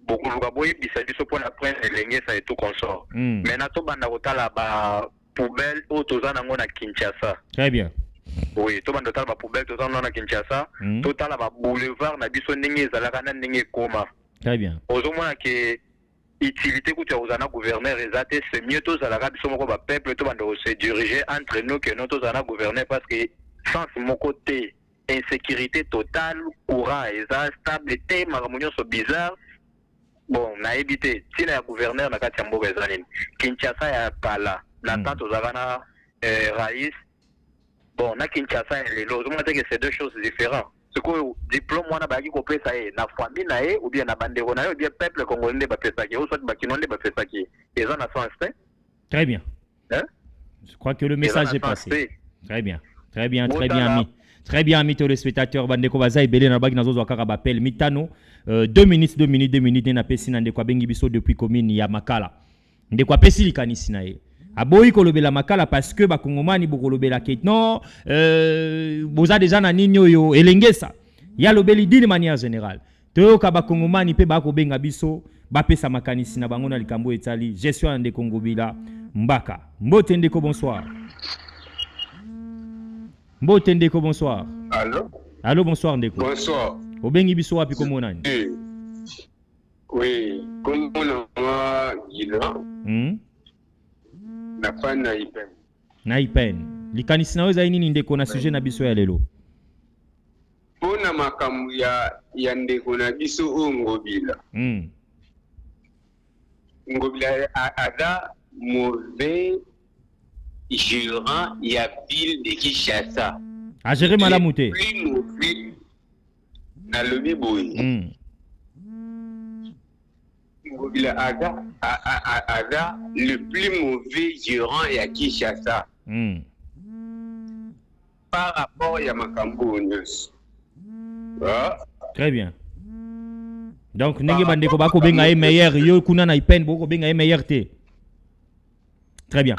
beaucoup de boy bisa biso pour na prendre elenge ça et tout consort. Mais na to banda kotala ba poubelle ou tozana ngona Kinshasa. Très bien. Oui, tout le monde a poubelle, tout le monde a Kinshasa, tout le monde a boulevard, na biso ndenge zalaka na ndenge koma. Très bien. Ozomona ke utilité que tu as aux gouverneur exacté, c'est mieux tous à la biso moko ba peuple tout le monde se diriger entre nous que nous tous à gouverneur parce que sans mon côté insécurité totale, courant est stabilité, maramounion so bizarre. Bon, na évité, si la gouverneur na kati mboka ezanini. Kinshasa ya kala, na tante ozakana Raïs. Bon, na Kinshasa et les autres, que c'est deux choses différentes. Ce que le diplôme, on a bagi compris ça est, na famille nae ou bien na bandero nae ou bien peuple congolais ba fait ça qui, ou soit bakinois ba fait ça qui. Et ça na sens. Très bien. Hein? Je crois que le message est passé. Très bien. Très bien, très bien, ami. Très bien, ami téléspectateurs, bandeko baza ebele na bagi nazo zo kaka ba appel mitano 2 minutes na pesi na ndeko bengi biso depuis commune ya Makala. Ndeko pesi likanisi na ye. Aboyi kolobela makala parce que bakongomani bokolobela ke non boza déjà na nini yo elengesa ya lobeli d'une manière générale to ka bakongomani pe bako benga biso bapesa makanisi na bango na likambo etali gestion de Ngobila Mbaka. Mbotendeko bonsoir. Mbotendeko bonsoir. Allô? Allô, bonsoir ndeko. Bonsoir. Obengi biso wapi komo nani? Oui, comme on Gila. Na pan na ipen. Na ipen. Likanisi na weza nini ndeko na sujet na biso ya lelo? Pona makamu ya ndeko na biso o Ngobila. Ngobila ada mauvais gérant ya ville de Kinshasa. A gérer malamu te. Plus mauvais na lobi boy. Ngobila ada le plus mauvais gérant ya Kinshasa. Par rapport à Makambo News. Très bien. Donc, nenge bandeko bako benga meilleur yo kuna na ipen boko benga meilleur te. Très bien.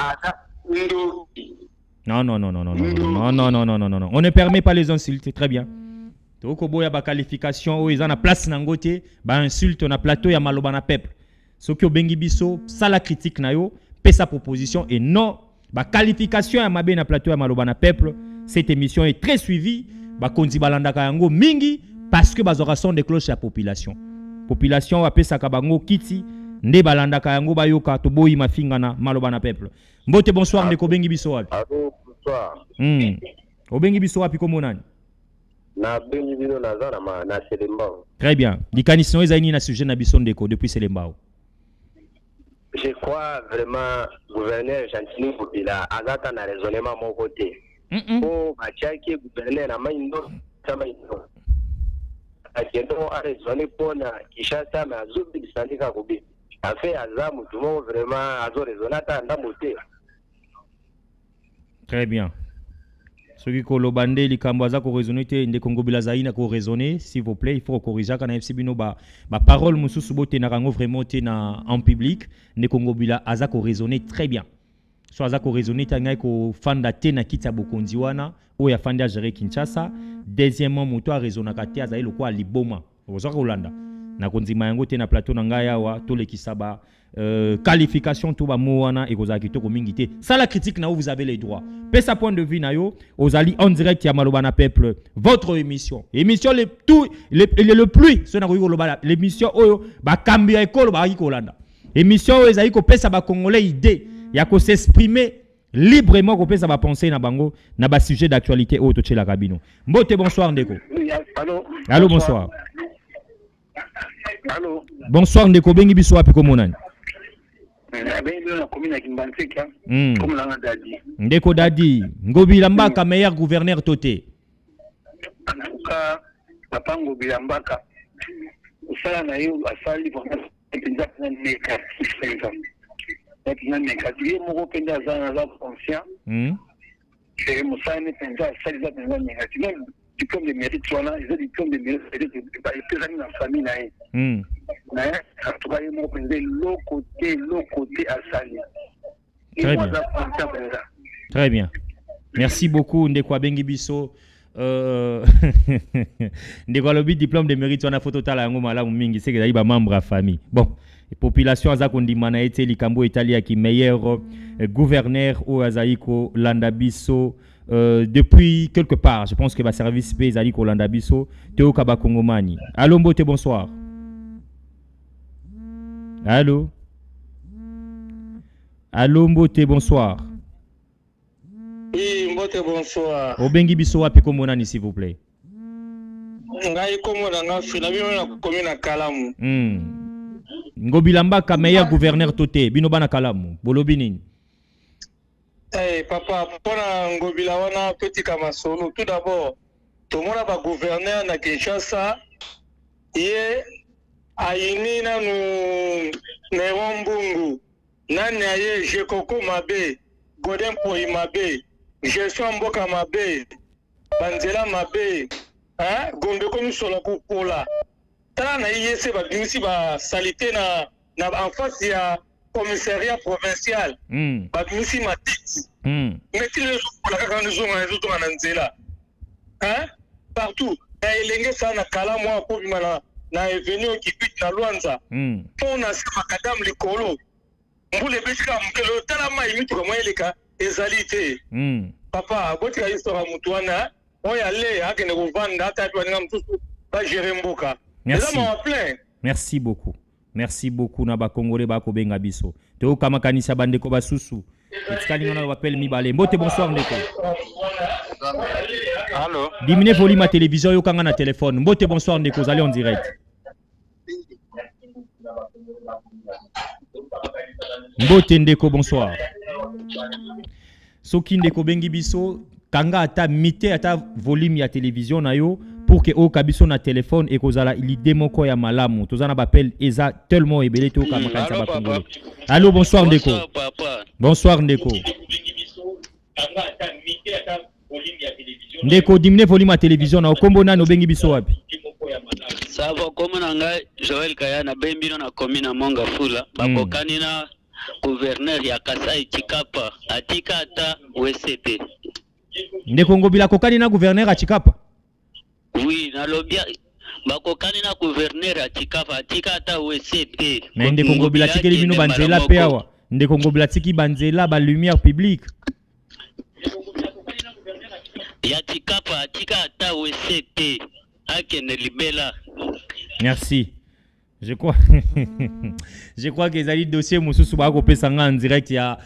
Non. On ne permet pas les insultes. Très bien. Toko boya ba qualification o ezana place na ngote ba insulte na plateau ya maloba na peuple. Soki obengi biso sala critique na yo, pesa proposition et non ba qualification ya mabe na plateau ya maloba na peuple. Cette émission est très suivie ba konzi balandaka yango mingi parce que bazora son de cloche ya population. Population wa pesa ka bango kiti nde balandaka yango bayoka to boyi mafinga na maloba na peuple. Mbote bonsoir ndeko bengi biso wapi? Allô, bonsoir. Obengi biso wapi komo nani? Na bengi bino na Selembao. Très bien. Likanisi no ezali na sujet na biso ndeko depuis Selembao. Je crois vraiment gouverneur Gentini Ngobila azata na raisonnement mon côté. Oh, bachaki gouverneur na maindo sama ino. Akendo a raisonné pour na Kinshasa mais azubi bisandika kobi. En fait azamu tout monde vraiment azo raisonner ta ndamote. Très bien. Ce qui kolobande likambaza ko raisonner te ndeko ngobila zaina ko raisonner s'il vous plaît, il faut corriger kana FC bino ba parole mususu bote na rango vraiment te na en public ndeko ngobila aza ko raisonner très bien. So aza ko raisonner tanga ko fanda te na kita bokonzi wana o ya fanda gérer Kinshasa. Deuxièmement moto a raisonner ka te aza lokwa liboma. Ozo ka Holanda. Na konzima yango te na plateau na ngaya wa to lekisaba qualification tout ba moana et kozaki to ko mingi te. Ça la critique na où vous avez les droits. Pe sa point de vue na yo ozali en direct ya Malobana Peuple votre émission le plus ce na ko loba l'émission oyo ba kambia ekolo ba ki Holanda. Émission oyo ezali ko pesa ba congolais idée ya ko s'exprimer librement ko pesa ba penser na bango na ba sujet d'actualité oyo to tshela kabino. Mbote bonsoir ndeko. Allô. Allô bonsoir. Allô. Bonsoir ndeko bengi biso wapi ko monani? Ndeko Dadi, Ngobila Mbaka meilleur gouverneur toté. En tout cas, papa Ngobila Mbaka, ça na yo asali pour exactement négatif. Exactement négatif, mon rependa za conscient. Et mon ça ne pensa asali za pensa négatif. Diplôme de mérite voilà, ils ont diplôme de mérite c'est pas les dans famille na mais en tout cas ils m'ont pensé l'autre côté à Sali. Très bien. Très bien. Merci beaucoup Ndeko Bengi Biso. Ndeko lobi diplôme de mérite on a photo tala yango malamu mingi c'est que ça ba membre à famille. Bon, population za kondimana ete likambo Italia qui meilleur gouverneur au Azaiko Landabiso. Depuis quelque part, je pense que va service pays Ali Kolanda Biso, Théo Kaba Kongomani. Allô Mbote, bonsoir. Allô. Allô Mbote, bonsoir. Oui, Mbote, bonsoir. Obengi Biso wapi Komonani s'il vous plaît. Ngai komona nga fina bino na komina Kalamu. Ngobila Mbaka meilleur gouverneur toté, bino bana Kalamu. Bolobi nini? Eh papa, pour Ngobila wana petit kamasolo, tout d'abord, tout le monde va gouverner na Kinshasa. Ye aini na nu Nerombungu, nani aye Jekoko mabe, Godem Poi mabe, Gestion Mboka mabe, Banzela mabe, hein, Gombe comme solo kupola. Tala na yese ba bimisi ba salité na en face ya commissariat provincial. Babimisi matiti. Mais tu les jours la quand nous on les autres en Nzela. Hein? Partout. Et l'engé ça na kala moi pour bimana na evenu qui pite na Luanza. On a ce makadam likolo. Mbule bishika mkelo tala mai mitu kwa mweleka ezalité. Papa, boti ya histoire mutuana, on y aller akene kuvanda hata tu nga mtusu ba gérer mboka. Merci beaucoup. Merci beaucoup Naba Congolais Bako Benga Biso. Teo Kamakanisa Bandeko Basusu. Etikali on appelle Mibale. Mbote bonsoir Ndeko. Allô. Diminuez volume à télévision yo kanga na téléphone. Mbote bonsoir Ndeko, vous allez en direct. Mbote Ndeko bonsoir. Soki Ndeko Bengi Biso kanga ata mité ata volume ya télévision na yo pour que au kabiso na téléphone et kozala l'idée moko ya malamu tozana bapel eza tellement ebelé to kama kanisa ba Congolais. Allô bonsoir Ndeko. Bonsoir Ndeko. Ndeko dimine volume à télévision na okombo na no bengi biso wapi? Ça va comme nanga Joël Kayana bembino na commune Monga Fula bakokani na gouverneur ya Kasai Chikapa atika ata WCP. Ndeko ngobila kokani na gouverneur a Chikapa? Oui, na lobia bakokani na gouverneur a Chikapa atika ata WCP. Mais Ndeko ngobila tikeli bino banzela pe awa. Ndeko ngobila tiki banzela ba lumière publique. Ya Chikapa atika ata WCP. Akene libela. Merci. Je crois que les alliés dossier mususu ba ko pesa nga en direct ya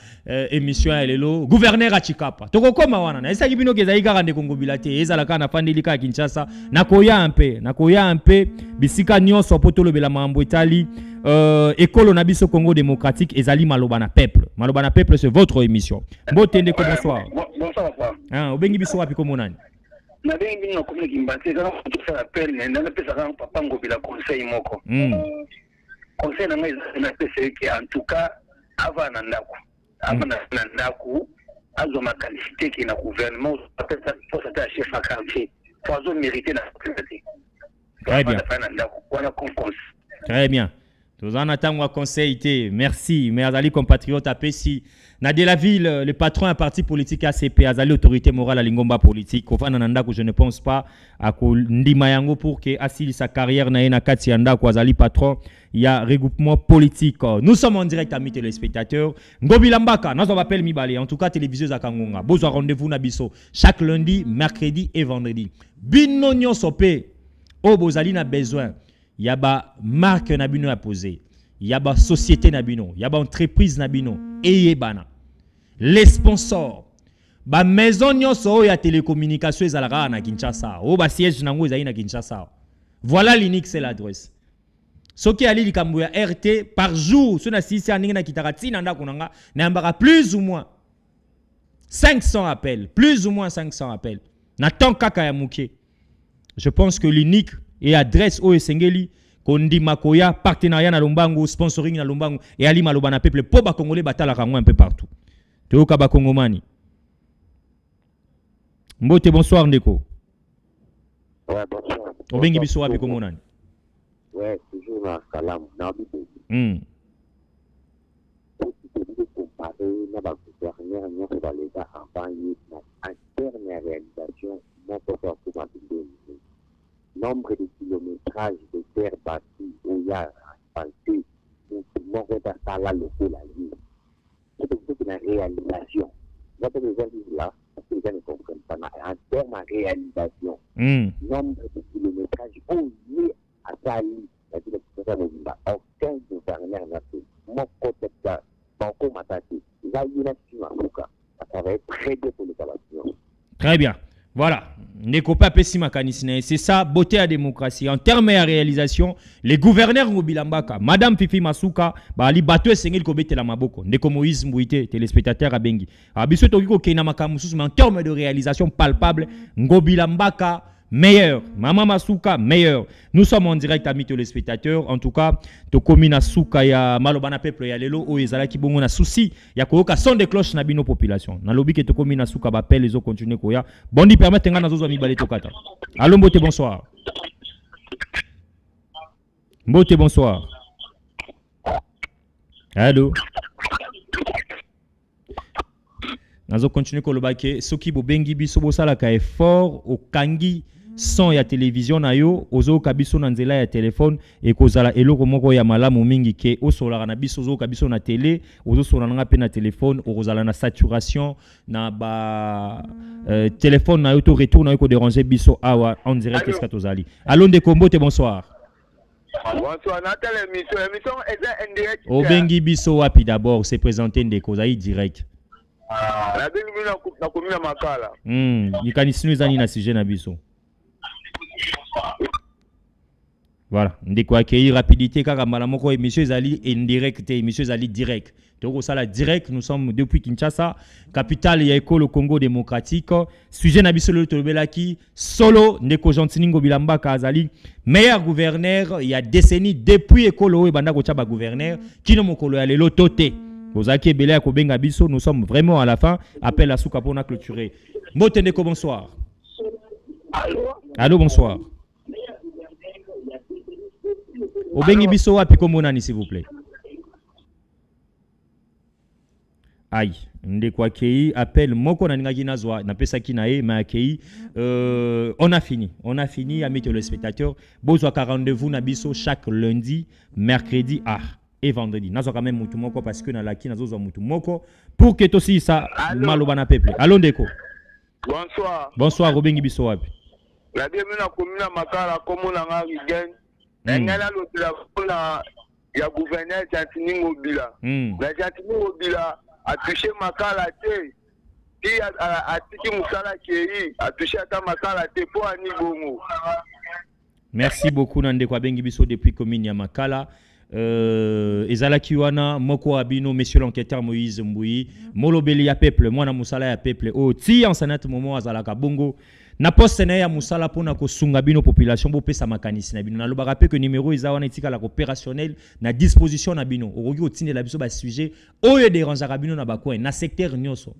émission ya lelo gouverneur a Chikapa. Toko koma wana na esa kibino ke zaika kande kongobila te ezala kana fandelika Kinshasa na koya un peu bisika nyonso poto lobela mambo etali école na biso Congo démocratique ezali Malobana Peuple. Malobana Peuple c'est votre émission. Mbotende ko bonsoir. Bonsoir papa. Ah obengi biso wapi ko monani? Na bengi na komune Kimbate kana tout ça appel na pesa kana papa ngobila conseil moko. Conseil na ngai na pesa que en tout cas avant na ndako azo ma qualité qui na gouvernement appelle ça force à chef à quartier faut mériter la sécurité. Très bien. Très bien. Tous en attendant conseil. Merci. Mais Azali compatriote à Pessi. Na de la ville, le patron d'un parti politique ACP, Azali autorité morale à Lingomba politique. Kofa Nananda, que je ne pense pas à Ndimayango pour que Asili sa carrière na Kati Anda, Azali patron. Il y a regroupement politique. Nous sommes en direct, amis téléspectateurs. Ngobi Lambaka, nous on appelle Mibale. En tout cas, téléviseuse à Kangonga. Besoin rendez-vous Nabiso. Chaque lundi, mercredi et vendredi. Binonyo Sopé. Oh, Bozali n'a besoin. Il y a ba marque Nabino à poser. Il y a ba société Nabino. Il y a ba entreprise Nabino. Et bana. Les sponsors. Ba maison nyoso ya télécommunication ezalaka na Kinshasa. Oh, ba siège nango ezali na Kinshasa. Voilà l'unique, c'est l'adresse. Ce qui a li kambuya RT par jour, ce na sisi aninga na kitarati nanda kunanga, n'ambara plus ou moins 500 appels, plus ou moins 500 appels. N'attend kaka ya muke. Je pense que l'unique et adresse au Esengeli, Kondi Makoya, partenariat na Lombango, sponsoring na Lombango, et Ali Malobana peuple, pour ba Congolais batala rango un peu partout. Teo ba Kongomani. Mbote, bonsoir Ndeko. Ouais, bonsoir. Obengi biso wapi Komonani? Ouais, toujours dans Salam, dans Bibo. Comparer la dernière année sur l'État avant en dernière réalisation, mon papa pour ma ville. Nombre de kilométrages de terre bâtie où il y a asphalté, où mon retard là le fait la vie. C'est une réalisation. Votre besoin là, parce que les gens ne comprennent pas. En termes de réalisation, nombre de kilométrages où il y a à Sali, aucun gouverneur n'a fait. Mon côté de Banco Matati, là, il y a ça va être très bien pour l'évaluation. Très bien. Voilà. C'est ça, beauté à démocratie. En termes de réalisation, les gouverneurs Ngobilambaka, Madame Fifi Masuka, Ali Bato Sengel Kobete la Maboko, Ndeko Moïse Mbouité, téléspectateur à Bengi. Abiso Tokiko Kenamaka Moussous, mais en termes de réalisation palpable, Ngobilambaka, meilleur. Maman Masuka, meilleur. Nous sommes en direct, amis téléspectateurs. En tout cas, Tokomina Suka ya Malobana peuple ya lelo o ezala ki bongo na souci ya koyoka son de cloche na bino population. Na lobi ke Tokomina Suka ba appelle les autres continuer koya. Bondi permettre nga na zozo mi balé tokata. Allô Mbote, bonsoir. Mbote, bonsoir. Allô. Nazo continuer ko lobake soki bo bengi biso bo sala ka effort au kangi son ya télévision na yo ozo kabiso na nzela ya téléphone et kozala eloko moko ya malamu mingi ke osola na biso ozo kabiso na télé ozo sola nga pe na téléphone ozala na saturation na ba téléphone na yo to retour na yo ko déranger biso awa en direct est-ce que tozali. Allô Ndeko Mbote, bonsoir. Bonsoir, Nathalie, émission est en direct. Obengi biso wapi d'abord, c'est présenté Ndeko Zaï direct. La bengi na komina makala. Nikanisinu zani na sujet na biso. Voilà, ndeko accueillir rapidité car malamoko émission Zali indirect et émission Zali direct. Donc ça la direct, nous sommes depuis Kinshasa, capitale ya école Congo démocratique. Sujet na biso le tolobelaki solo ndeko Gentini Ngobilambaka Azali meilleur gouverneur il y a décennies depuis école o banda ko tchaba gouverneur kino mokolo ya lelo toté. Kozaki Belé Kobenga biso, nous sommes vraiment à la fin. Appel à Souka pour clôturer. Mbote Ndeko, bonsoir. Allô, bonsoir. Obengi biso wapi komonani s'il vous plaît. Aïe, Ndeko akei appel moko na ngaki nazwa na pesa kinae ma akei on a fini amis téléspectateurs. Bozwa rendez-vous na biso chaque lundi, mercredi et vendredi. Nazo quand même mutu moko parce que na laki nazo zo mutu moko pour que aussi ça malobana peuple. Allô Ndeko. Bonsoir. Bonsoir Obengi biso wapi. La bienvenue na komuna makala komuna nga rigen. Ngala lotela na ya gouverneur Gentini Ngobila. La Gentini Ngobila a touché makala te. Qui a tiki musala kei a touché ata makala te pour ani bongo. Merci beaucoup Ndeko Abengi biso depuis commune ya Makala. Ezalaki wana moko abino monsieur l'enquêteur Moïse Mbouyi molobeli ya peuple mwana musala ya peuple o ti en sanat moment azalaka bongo na poste na ya musala pona ko sunga bino population bo pesa makanisi na bino na loba rappel que numéro eza wana etika la opérationnel na disposition na bino okoki otinde la biso ba sujet oyo dérangeaka bino na bakwe na secteur nyoso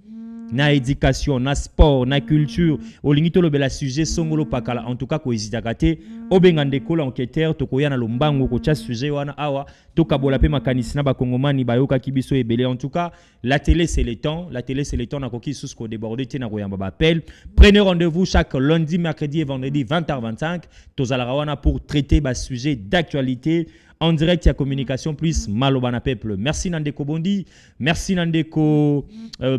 na éducation, na sport, na culture, olingi to lobela sujet songolo pakala en tout cas ko hesitakate obengande ko l'enquêteur to koya na lombango ko tia sujet wana awa to kabola pe makanisi na bakongomani bayoka kibiso ebele. En tout cas, la télé c'est le temps, na koki sous ko déborder te na koyamba ba appel. Prenez rendez-vous chaque lundi, mercredi et vendredi 20h25 tozala wana pour traiter ba sujet d'actualité en direct, il y a communication plus Malobana Peuple. Merci Nandeko Bondi, merci Nandeko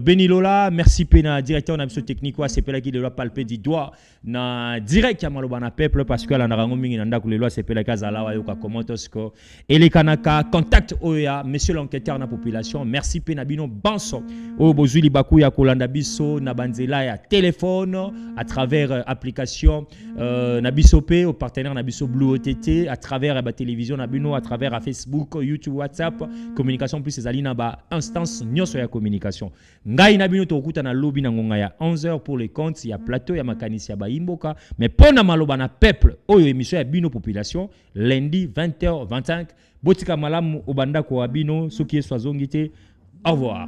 Benilola, merci Pena, directeur de technique, c'est Pela qui doit palper du doigt na direct il y a Malobana Peuple parce que la narango mingi nanda ku lelo c'est Pela Kazala wa yoka komotosko et les kanaka contact oya monsieur l'enquêteur na population. Merci Pena bino banso o bozuli baku ya kolanda biso na banzela ya téléphone à travers application na biso pe au partenaire na biso Blue OTT à travers la télévision na bino à travers Facebook, YouTube, WhatsApp, communication plus ces alina ba instance nyoso ya communication. Ngai na bino to kuta na lobby na ngonga ya 11h pour les comptes, il y a plateau ya makanisi ya ba imboka, mais pona Malobana Peuple, oyo émission ya bino population, lundi 20h25, botika malamu obanda ko abino soki eswazongite. Au revoir.